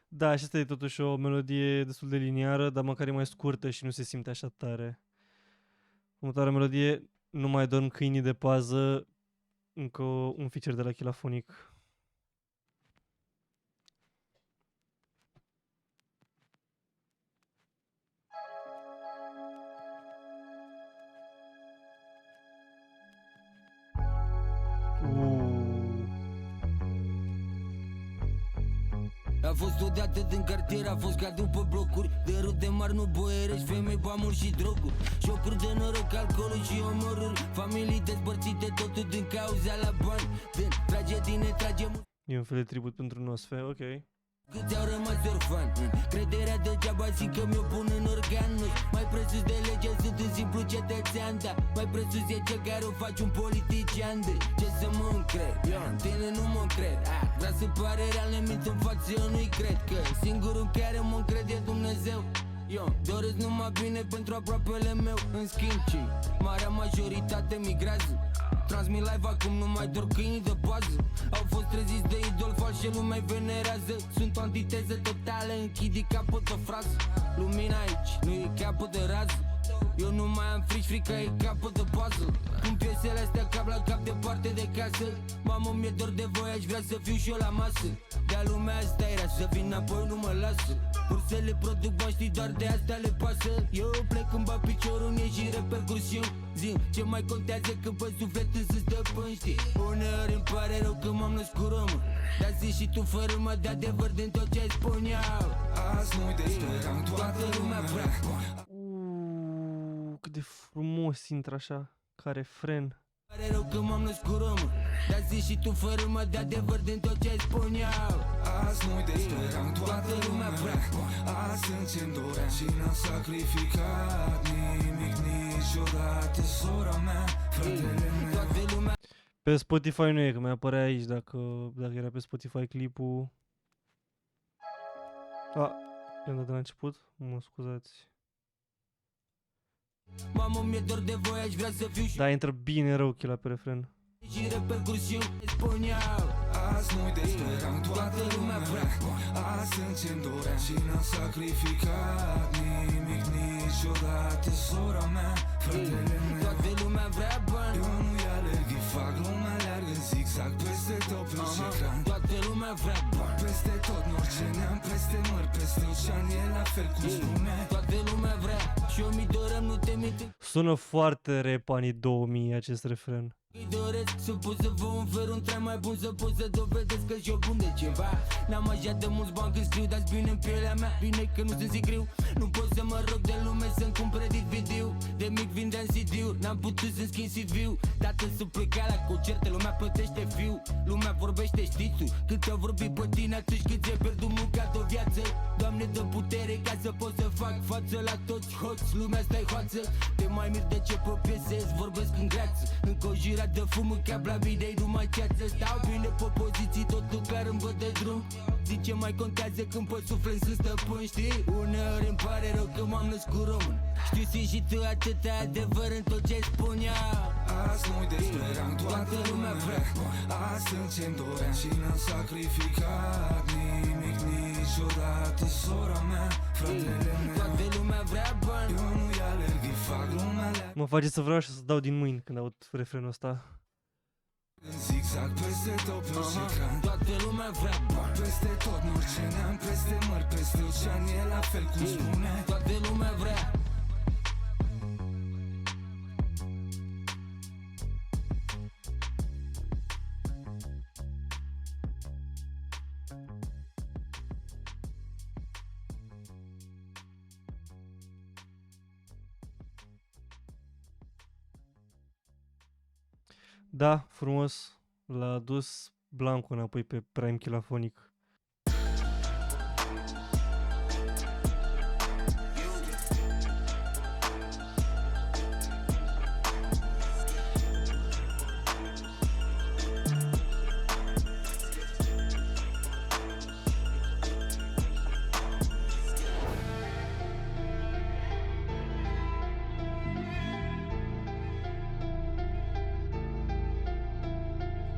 Da, și asta e totuși o melodie destul de liniară, dar măcar e mai scurtă și nu se simte așa tare. Următoarea melodie, Nu mai dorm câinii de pază, încă un feature de la Chilafonic. A fost odată din cartier, a fost cadru pe blocuri. De rude mari, nu boierești, femei, bamuri și droguri. Șocuri de noroc, alcoolul și omorâri. Familii despărțite, totul din cauza la bani. Din tragedii ne tragem. E un fel de tribut pentru Nosfe, ok. Câți au rămas orfani. Crederea degeaba zic că mi-o pun în organ. Mai presus de lege sunt un simplu cetățean. Da, mai presus e cel care o faci un politician. De ce să mă încred? Eu în tine nu mă încred. Vreau să pare real, ne mint în față, eu nu-i cred. Că singurul care mă încrede e Dumnezeu. Eu doresc numai bine pentru aproapele meu. În schimb, cei marea majoritate migrează. Transmit live acum, nu mai dor câinii de bază. Au fost treziți de idol fals și lumea-i venerează. Sunt o antiteză totală, închid capăt de frază. Lumina aici, nu e capăt de rază. Eu nu mai am frică e capăt de puzzle. Cum piesele astea cap la cap departe de casă. Mamă, mi-e dor de voi, aș vrea să fiu și eu la masă. Dar lumea asta era, să vin înapoi, nu mă lasă. Vor să le produc bani, știi, doar de asta le pasă. Eu plec în bat piciorul în ei și repercursiuni. Zim, ce mai contează când pe suflet îți stăpân, știi? Uneori îmi pare rău că m-am născut român. Dar zici și tu fără mă de adevăr din tot ce spuneau. Azi nu te speram, toată lumea vrea. Cât de frumos intră așa, ca refren. Pare rău că m-am născut român. Dar zici și tu fără mă de adevăr din tot ce spuneau. Azi nu te speram, toată lumea vrea. Azi sunt ce-mi dorea și n-am sacrificat nimic niciodată. Sora mea, fratele meu. Toată lumea. Pe Spotify nu e, că mi-apărea aici dacă era pe Spotify clipul. I-am dat de la început, mă scuzați. Mamă, mi-e dor de voi, aș vrea să fiu și Da, intră bine rău chila pe refren. Și repercursiuni spuneau Azi nu-i despre rang, toată lumea vrea Azi sunt ce-mi dorea și n-am sacrificat nimic niciodată. Sora mea, fratele meu, Toată lumea vrea bani. eu nu-i alerghi, fac lumea leargă în zigzag peste tot pe ecran. Toată lumea vrea bani. Peste tot, în orice neam, peste mări, peste ocean, e la fel cum spune. Toată lumea vrea și eu mi dorăm, nu te mint. Sună foarte rap anii 2000 acest refren. Îi doresc să pot să vă ofer un trai mai bun, să pot să dovedesc că și-o bun de ceva. N-am așa de mulți bani când scriu, dați bine în pielea mea. Bine că nu sunt sicriu, nu pot să mă rog de lume să-mi cumpere DVD-ul. De mic vindeam CD-ul, n-am putut să-mi schimb CV-ul. Tată să pleca la concerte, lumea plătește fiu. Lumea vorbește, știi tu, cât au vorbit pe tine atunci când ți-ai pierdut munca de-o viață. Doamne, dă putere ca să pot să fac față la toți hoți. Lumea stai hoață, te mai mir de ce pe piese îți vorbesc în greață. Încă o jira de fum în cap la bidei, numai ceață. Stau bine pe poziții, totul clar îmi văd de drum. Zice mai contează când pe suflet sunt stăpân, știi? Uneori îmi pare rău că m-am născut român. Știu și și tu atâta adevăr în tot ce spunea. Azi nu-i despre rang, toată lumea vrea Azi sunt ce-mi dorea și n-am sacrificat nimic niciodată. Sora mea, fratele meu, Toată lumea vrea bani. eu nu-i alerghi, fac lumea leargă Mă face să vreau și să dau din mâini când aud refrenul ăsta. în zigzag peste tot pe ecran. Toată lumea vrea bani. Peste tot, în orice neam, peste mări, peste ocean, e la fel cum spune. Toată lumea vrea. Da, frumos. L-a dus Blanco înapoi pe Prime Chilafonic.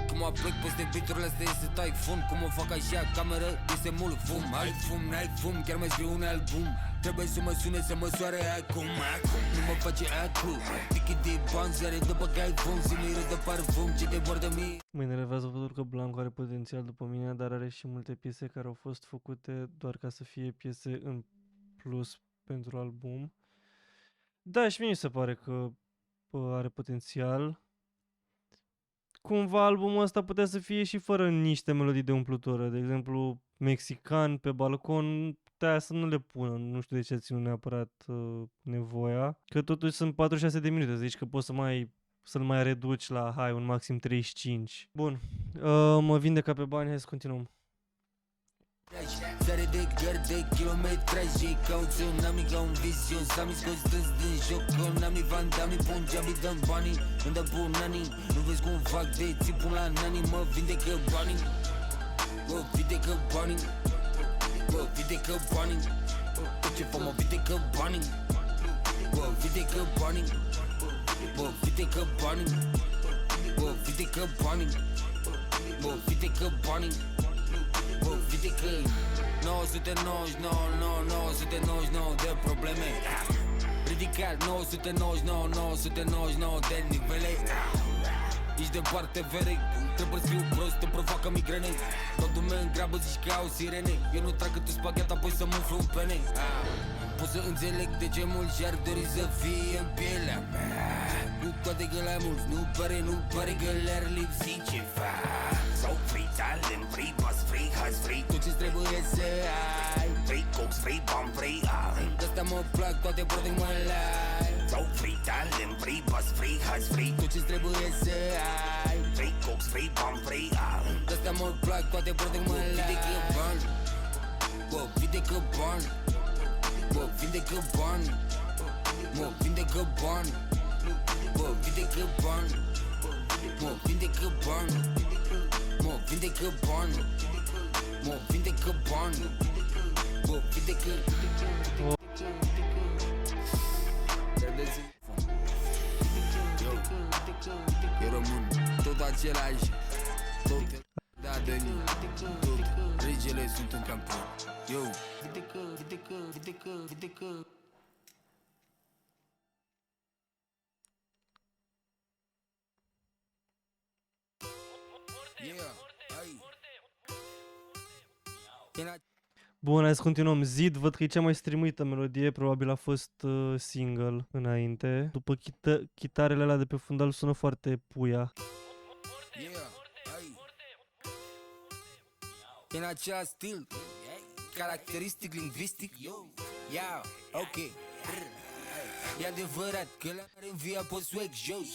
Cum mă plec peste beat-urile astea este taifun. Cum o fac așa, cameră, este mult fum. Ai fum, n-ai fum, chiar mai scriu un album. Trebuie să mă sune, să mă soare acum. Nu mă face acum. Tichit de bani, zare de băgai fum. Zi miră de parfum, ce de vor de mii. Mă enervează faptul că Blanco are potențial după mine, dar are și multe piese care au fost făcute doar ca să fie piese în plus pentru album. Da, și mie mi se pare că are potențial. Cumva albumul ăsta putea să fie și fără niște melodii de umplutură. De exemplu, Mexican pe balcon, putea să nu le pună. Nu știu de ce a ținut neapărat nevoia. Că totuși sunt 46 de minute, zici că poți să-l mai reduci la, hai, un maxim 35. Bun, mă vindeca pe bani, hai să continuăm. Zare de gări de kilometraje. Ca un tsunami, ca un vizion. S-am scos strâns din joc. Konami, Van Damme, Punjabi, dăm banii. Îmi dă bunanii. Nu vezi cum fac de țipul la nani. Mă vindecă banii. Mă vindecă banii. Mă vindecă banii. Tot ce fac mă vindecă banii. Mă vindecă banii. Mă vindecă banii. Mă vindecă banii. Mă vindecă banii. Bă, vindecă 999, 999 de probleme. Ridicat 999, 999 de nivele. Ești departe vere, trebuie să scriu prost, te provoacă migrene. Toată lumea în grabă zici că au sirene. Eu nu trag cât spaghet, apoi să mă umflu în pene. Pot să înțeleg de ce mulți și-ar dori să fie în pielea mea. Nu toate că la mulți, nu pare că le-ar lipsi ceva. Sau free talent, free buzz, free huzz, free Tot ce-ți trebuie să ai. free cooks, free bomb, free De-astea mă plac, toate protec mă lai. Sau free talent, free buzz, free huzz, free Tot ce-ți trebuie să ai. free cooks, free bomb, free De-astea mă plac, toate protec mă lai. Vindecă bani. Bă, vindecă bani. Bă, vindecă bani. Mă vindecă bani. Bă, vindecă bani. Mă vindecă bani. Mă vindecă bani. Mă vindecă bani. Mă vindecă. Eu rămân tot tot același. Tot da de nu. Tot regele sunt în campion. Yo. Bun, hai să continuăm. Zid, văd că e cea mai streamuită melodie, probabil a fost single înainte. După chitarele alea de pe fundal sună foarte puia. În același stil, caracteristic lingvistic. Ok. E adevărat că la are în via pe swag jos.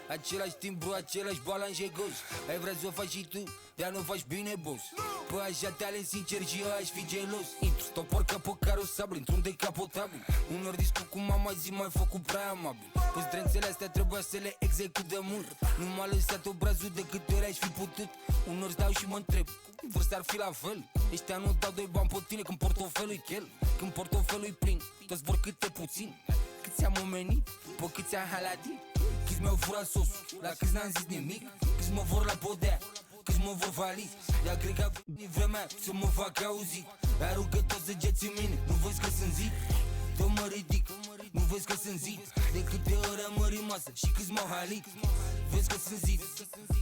Același timbru, același balans egos. Ai vrea să o faci și tu, dar nu faci bine, boss. Pă așa talent sincer și eu aș fi gelos. Intru, stau porca pe carosabil, într-un decapotabil. Unor discu cu mama zi mai făcut prea amabil. Păi zdrențele astea trebuia să le execut de mult. Nu m-a lăsat obrazul de câte ori aș fi putut. Unor stau și mă întreb, vor să ar fi la fel. Ăștia nu dau doi bani pe tine când portofelul-i chel. Când portofelul-i plin, toți vor câte puțin. Câți am omenit, pe câți am haladit. Câți mi-au furat sosul, la câți n-am zis nimic. Câți mă vor la podea, câți mă vor vali. Dar cred că a venit vremea să mă fac auzit. Aruncă toți săgeți în mine, nu vezi că sunt zid. Tot mă ridic, nu vezi că sunt zid. De câte ori am mărit masă și câți m-au halit. Vezi că sunt zid,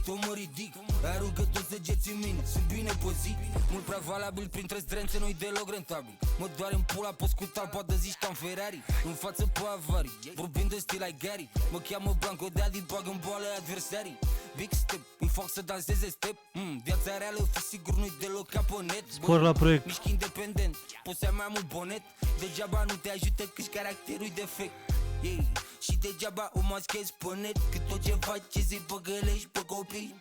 tot mă ridic. Aruncă toți săgeți în mine, sunt bine păzit. Mult prea valabil, printre zdrențe nu-i deloc rentabil. Mă doare în pula pe scutal, poate zici ca-n Ferrari. În față pe avari, vorbind de stil ai Gary. Mă cheamă Blanco Daddy, bag în boală adversarii. Big step, îi fac să danseze step. Viața reală, fi sigur, nu-i deloc ca pe net. Scor la proiect. Mișc independent, poți să ai mai mult bonet. Degeaba nu te ajută câși caracterul defect. Și degeaba o maschezi pe net. Că tot ce faci e să-i păgălești pe copii.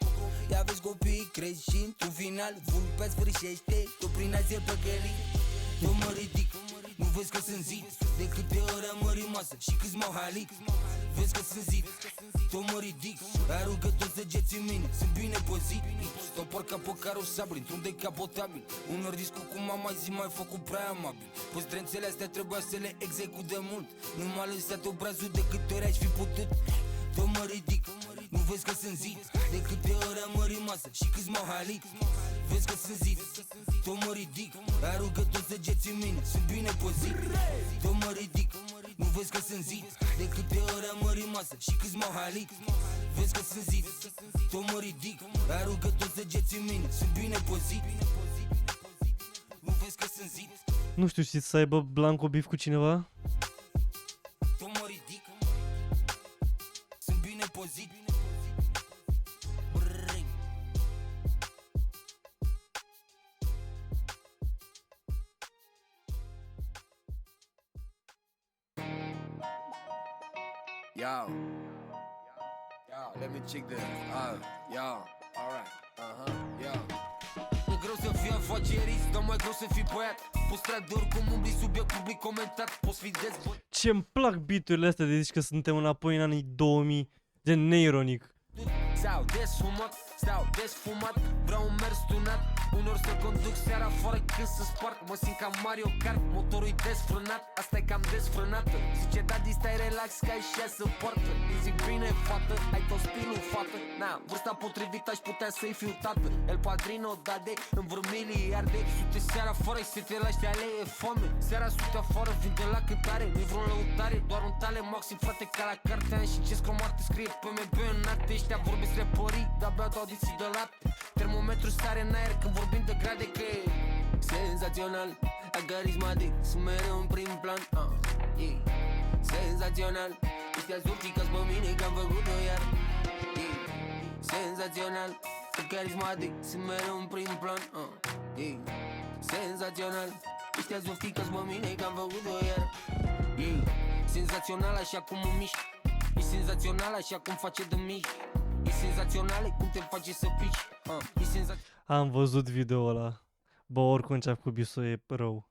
Ia vezi copiii crești și într-un final vulpea sfârșește tot prin a se păgăli. Eu mă ridic, nu vezi că sunt zid. De câte ori am mărit masă și câți m-au halit. Vezi că sunt zid, tot mă ridic. Aruncă toți săgeți în mine, sunt bine păzit. Stau porca pe carosabil, într-un decapotabil. Unor discu cu mama zi mai făcut prea amabil. Păi zdrențele astea trebuia să le execut de mult. Nu m-a lăsat obrazul de câte ori aș fi putut. Tot mă ridic, nu vezi că sunt zid. De câte ori am mărit masă și câți m-au halit. Vezi că sunt zid, tot mă ridic. Aruncă toți săgeți în mine, sunt bine păzit. Tot mă ridic, nu vezi că sunt zid. De câte ori am mărit masă și câți m-au halit. Vezi că sunt zid, tot mă ridic. Aruncă toți săgeți în mine, sunt bine păzit. Nu vezi că sunt zid. Nu știu, știți să aibă Blanco beef cu cineva? Tot mă ridic, sunt bine păzit. Yo, let me check this. Yo, alright, yo. E greu să fii afacerist, dar mai greu să fii băiat. Pe stradă oricum umbli, subiect public comentat. Poți fi dezbăt. Ce-mi plac beat-urile astea de zici că suntem înapoi în anii 2000, gen neironic. Stau desfumat, stau desfumat. Vreau un mers tunat. Unor să conduc seara fără când să sparg. Mă simt ca Mario Kart, motorul-i desfrânat. Asta e cam desfrânată. Zice daddy stai relax că ai și ea să poartă. Îi zic bine fată, ai tot stilul fată. Na, vârsta potrivită aș putea să-i fiu tată. El padrino dade, îmi vor miliarde. Sute seara fără și te lași de ale e foame. Seara sute afară, vin de la cântare. Nu-i vreun lăutare, doar un tale maxim frate ca la cartea. Și ce scromarte scrie pe MB în acte. Ăștia vorbesc repării, de-abia dau diții de lapte. Termometru sare în aer când vorbim de grade că e senzațional, carismatic, sunt mereu în prim plan. Senzațional, ăștia zurtică-s pe mine că am făcut-o iar. Senzațional, carismatic, sunt mereu în prim plan. Senzațional, ăștia zurtică-s pe mine că am făcut-o iar. Senzațional așa cum mă mișc. E senzațional așa cum face de mici. E senzațional cum te face să pici. E senzațional. Am văzut video ăla. Bă, oricum înceap cu bisul e rău.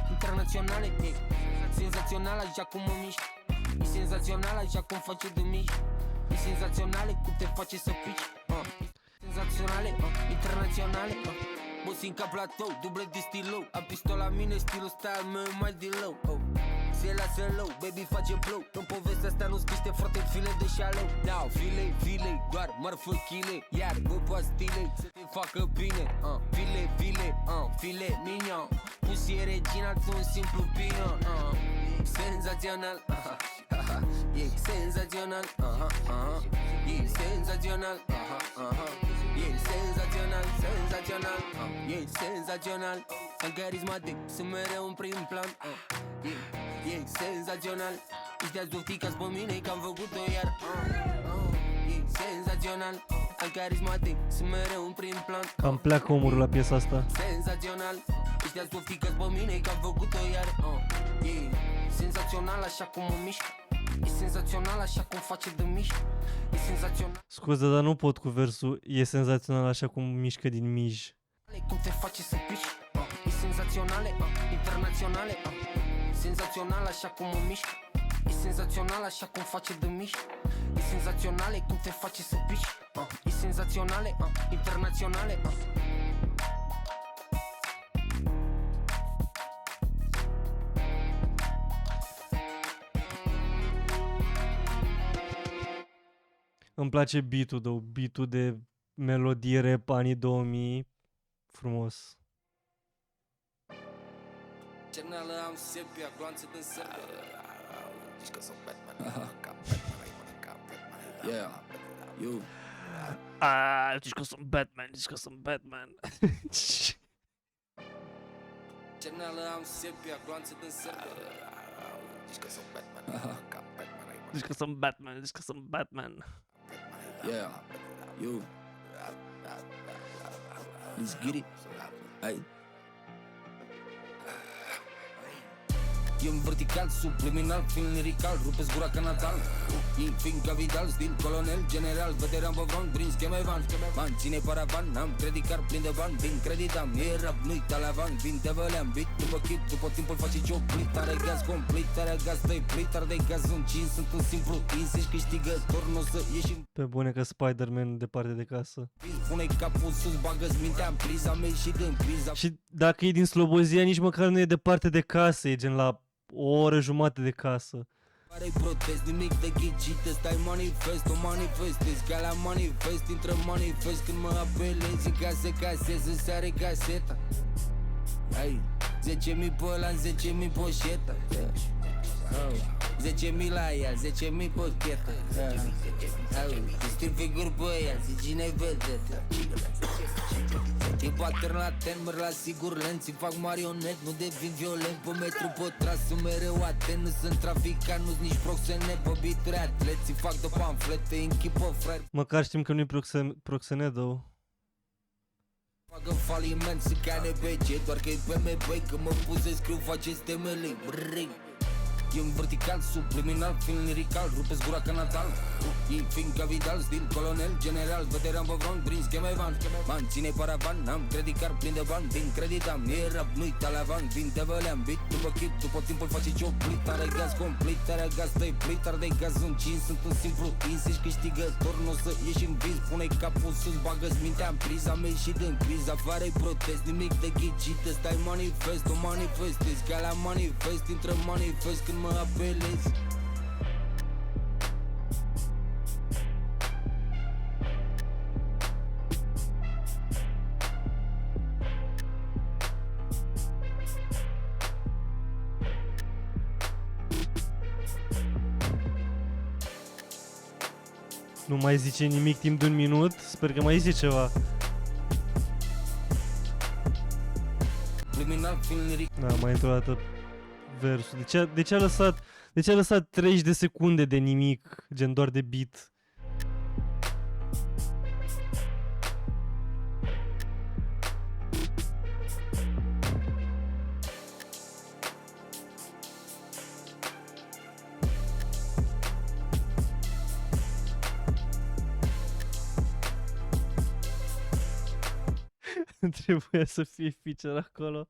Internaționale, senzațional așa cum mă mișc. E senzațional așa cum face de mici. E senzațional cum te face să pici. Senzaționale, internaționale. Bă, simt ca platou, duble de stilou. Am pistol la mine, stilul ăsta al meu mai din low. se lasă low, baby face blow. În povestea asta nu scriște frate file de șalou. Now, file, doar marfă chile. Iar vă pastile să te facă bine. File mignon. Pussy e regina, tu un simplu pion. Senzațional, e senzațional, e senzațional, e senzațional, e senzațional. Sunt carismatic, sunt mereu în prim plan. E senzațional. Ăștia-s dofticați pe mine că am făcut-o iar. E senzațional. Sunt carismatic, sunt mereu în prim plan. Cam pleacă omorul la piesa asta. Senzațional. Ăștia-s dofticați pe mine că am făcut-o iar. E senzațional așa cum mă mișc. E senzațional așa cum face de mișc. E senzațional Scuze, dar nu pot cu versul. E senzațional așa cum mișcă din mij. cum te face să piși. E senzaționale, internaționale. Senzațional așa cum mă mișc. E senzațional așa cum face de mișc. E senzaționale cum te face să piși. E senzaționale, internaționale. Îmi place beat-ul, beat-ul de melodie rap anii 2000. Frumos. Cernală am sepia, gloanțe din Serbia. Zici că sunt Batman. Yeah, you. Zici că sunt Batman, zici că sunt Batman. Cernală am sepia, gloanțe din Serbia. Zici că sunt Batman. Zici că sunt Batman, zici că sunt Batman. Yeah, you. Let's get it. Hey. E în vertical, subliminal, film lirical, rupeți gura ca Natal. E fiindcă vital, stil colonel, general, veteran pe front, prin scheme van. Manține paravan, am credicar plin de bani, vin creditam, e rap, nu-i talavan, vin te văleam, beat după chip, după timpul face cioplit, are gaz complet, are gaz de plit, are de gaz în 5, sunt un simplu insiști câștigător, n-o să ieși. Pe bune că Spider-Man departe de casă. Pune capul sus, bagă-ți mintea în priza, am ieșit din priza. Și dacă e din Slobozia, nici măcar nu e departe de casă, e gen la o oră jumate de casă. Pare protest, nimic de ghicit, stai manifest, o manifestezi ca la manifest, intră manifest când mă apelezi ca să casez, îți are caseta. Hai, 10.000 pe ăla, 10.000 poșeta. 10.000 la ea, 10.000 pe chetă. Stil figuri pe ea, zi cine-i vedeta. E patern latent, merg la sigur lent, ți fac marionet, nu devin violent. Pe metru pătrat, sunt mereu atent, nu sunt traficat, nu-s nici proxenet. Pe beat-uri atlet, ți fac de pamflete, închipă frate. Măcar știm că nu-i proxenet, though. Facă faliment, să ca NBG, doar că-i PMB, că mă pus să scriu, faceți temele, brrrei. E un vertical, subliminal, film lirical, rupeți gura ca Natal. E fiindcă vital, stil colonel, general, veteran pe front, prin scheme van. Manține paravan, am credicar plin de bani, vin creditam, e rap, nu-i talavan, vin te văleam, beat după chip, după timpul face cioplit, are gaz complet, are gaz de plit, are de gaz în 5, sunt un simplu insiști câștigător, n-o să ieși în vis, pune capul sus, bagă-ți mintea în priza, am ieșit din criza, afară-i protest, nimic de ghicit, stai manifest, o manifestezi, ca la manifest, intră manifest când mă apelezi. Nu mai zice nimic timp de un minut, sper că mai zice ceva. Da, mai într-o dată versul. De ce a lăsat 30 de secunde de nimic, gen doar de beat? Trebuia să fie feature acolo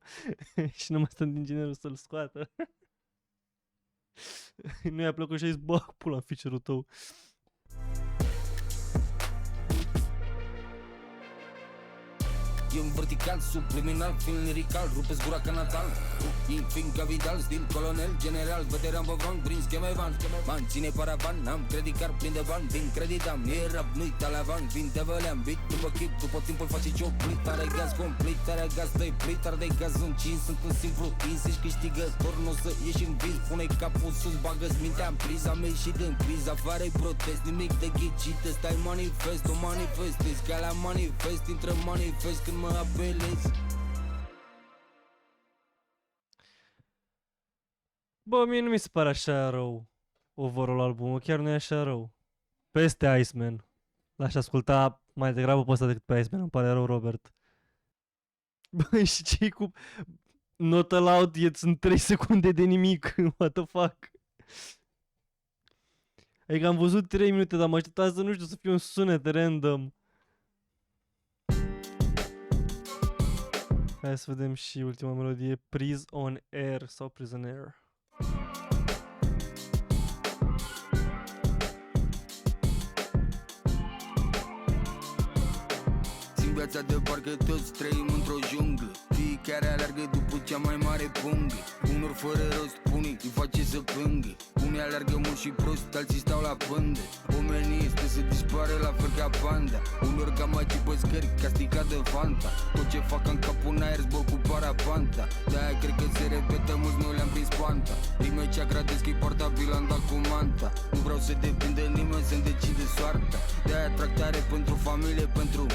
și nu mai stă inginerul să-l scoată. Nu i-a plăcut și a zis, bă, pula în feature-ul tău. E în vertical, subliminal, film lirical, rupeți gura ca natal. Infin capital, stil colonel, general, veteran pe front, prin scheme van. Manține paravan, am credit card plin de bani, din credit am, e rap, nu-i talavan. Vin te văleam, beat după chip, după timp îl face cioplit. Are gaz complet, are gaz de plit, are de gaz încins, sunt un simplu insici câștigător, n-o să ieși în vis. Pune capul sus, bagă-ți mintea în priz, am ieșit în criz, afară-i protest, nimic de ghicit, ăsta-i manifest, o manifestezi, ca la manifest, intră manifest când mă apelezi. Bă, mie nu mi se pare așa rău overall albumul, chiar nu e așa rău. Peste Iceman. L-aș asculta mai degrabă pe ăsta decât pe Iceman, îmi pare rău, Robert. Bă, și ce cu Not Allowed, sunt 3 secunde de nimic, what the fuck. Adică am văzut 3 minute, dar mă așteptam să, nu știu, să fie un sunet random. Hai să vedem și ultima melodie, Prise on Air sau Prisoner. Simt viața de parcă toți trăim într-o junglă. Fiecare alergă după cea mai mare pungă. Unor fără rost, unii îi face să plângă. Unii alergă mult și prost, alții stau la pândă. Omenii este să dispare la fel ca panda. Unor ca magii pe scări, ca stica de Fanta. Tot ce fac în capul în aer zbor cu parapanta. De-aia cred că se repetă, mulți nu le-am prins panta. Rime ce agradesc că-i portabil, am dat cu manta. Nu vreau să depind de nimeni, să-mi decide soarta. De-aia trag tare pentru familie, pentru...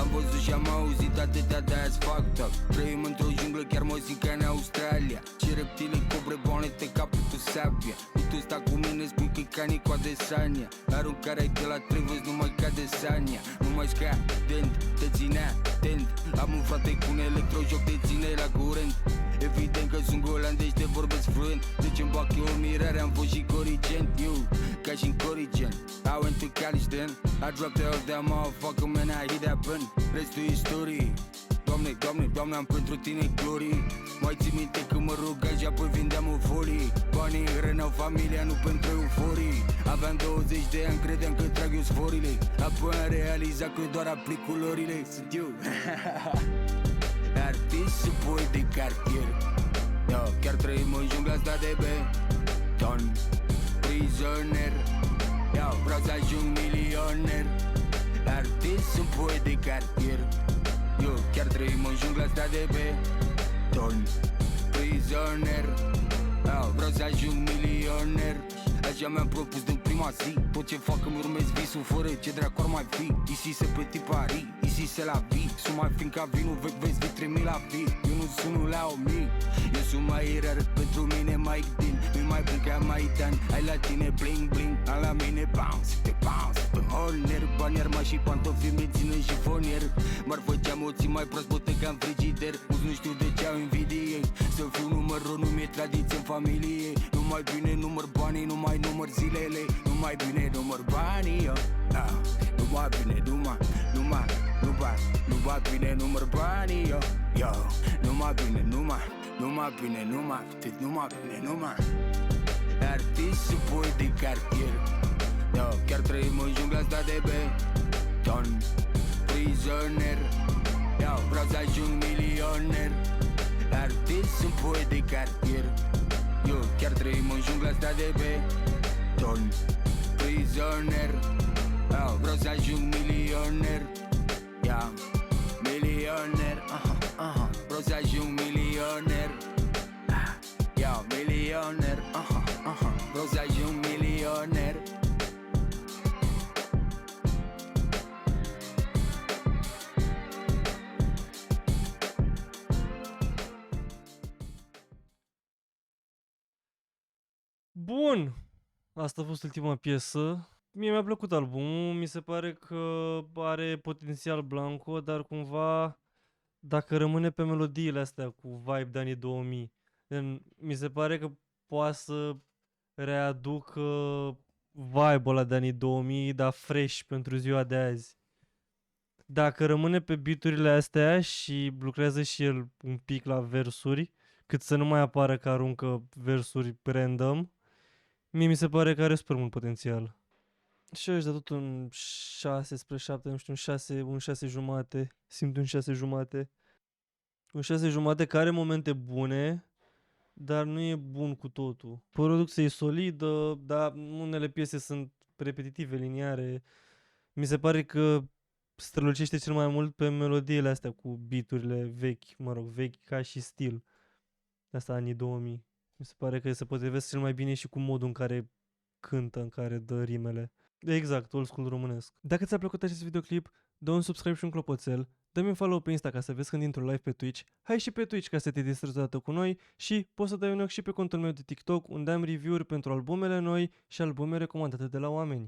Am văzut și am auzit atâtea, de-aia-s fucked up. Trăim într-o junglă, chiar mă simt ca în Australia. Ce reptile, cobre, bonete, capul cu sapia. Nu tu sta cu mine, spui că-i ca Nico Adesanya. Aruncarea-i de la Trevăs, nu mai cade Sania. Nu mai scadent, te ține atent. Am un frate cu un electrojoc, te ține la curent. Evident că sunt golandeci, te vorbesc fluent. Deci-mi bag eu o mirare, am fost și corigent. Eu, ca și-n corigent. I went to college then, I dropped out of that motherfucker, man, I hit that button. Restul e istorie. Doamne, Doamne, Doamne, am pentru tine glorii. Mai ții minte că mă rugai și apoi vindeam o folie. Banii hrăneau familia, nu pentru euforii. Aveam 20 de ani, credeam că trag eu sforile. Apoi am realizat că doar aplic culorile. Sunt eu. Artist și poet de cartier. Yo, chiar trăim în jungla asta de beton. Prisoner. Yo, vreau să ajung milioner. Artist și poet de cartier. Yo, chiar trăim în jungla asta de beton. Prisoner. Yo, vreau să ajung milioner. Așa mi-am propus din prima zi. Tot ce fac îmi urmez visul, fără ce dracu ar mai fi. Ici se petit Paris, ici se la vie. Sunt mai fin ca vinul vechi, vezi vi 3000 la fi. Eu nu sunt la 1000. Eu sunt mai rar, pentru mine Mike Dean. Nu-i mai bun ca Maidan. Ai la tine bling bling, am la mine bounce. Te bounce, pe horner. Bani, arma și pantofi, mețină și fonier. M-ar făcea moții mai proaspătă ca în frigider. Mulți nu știu de ce au invidie. Să fiu numărul, nu mi-e tradiție în familie. Nu mai bine număr banii, nu mai număr zilele. Nu mai bine număr banii, yo. Nu mai bine, nu mai bine număr banii, yo. Yo, nu mai bine, nu mai bine. Artist și poet de cartier. Yo, chiar trăim în jungla asta de beton. Prisoner. Yo, vreau să ajung milioner. Artist și poet de cartier. Yo, chiar trăim în jungla asta de beton. Prisoner. Yo, vreau să ajung milioner. Yeah, milioner. Vreau să ajung milioner. Yo, milioner. Vreau să ajung milioner. Bun, asta a fost ultima piesă. Mie mi-a plăcut albumul, mi se pare că are potențial Blanco, dar cumva dacă rămâne pe melodiile astea cu vibe de anii 2000, mi se pare că poate să readucă vibe-ul ăla de anii 2000, dar fresh pentru ziua de azi. Dacă rămâne pe beat-urile astea și lucrează și el un pic la versuri, cât să nu mai apară că aruncă versuri random, mie mi se pare că are super mult potențial. Și eu aș da tot un 6 spre 7, nu știu, un 6 jumate. Simt un 6 jumate. Un 6 jumate care are momente bune, dar nu e bun cu totul. Producția e solidă, dar unele piese sunt repetitive, liniare. Mi se pare că strălucește cel mai mult pe melodiile astea cu beat-urile vechi, mă rog, vechi ca și stil. Asta anii 2000. Mi se pare că se potrivesc cel mai bine și cu modul în care cântă, în care dă rimele. Exact, old school românesc. Dacă ți-a plăcut acest videoclip, dă un subscribe și un clopoțel, dă-mi un follow pe Insta ca să vezi când intru live pe Twitch, hai și pe Twitch ca să te distrezi odată cu noi și poți să dai un ochi și pe contul meu de TikTok unde am review-uri pentru albumele noi și albume recomandate de la oameni.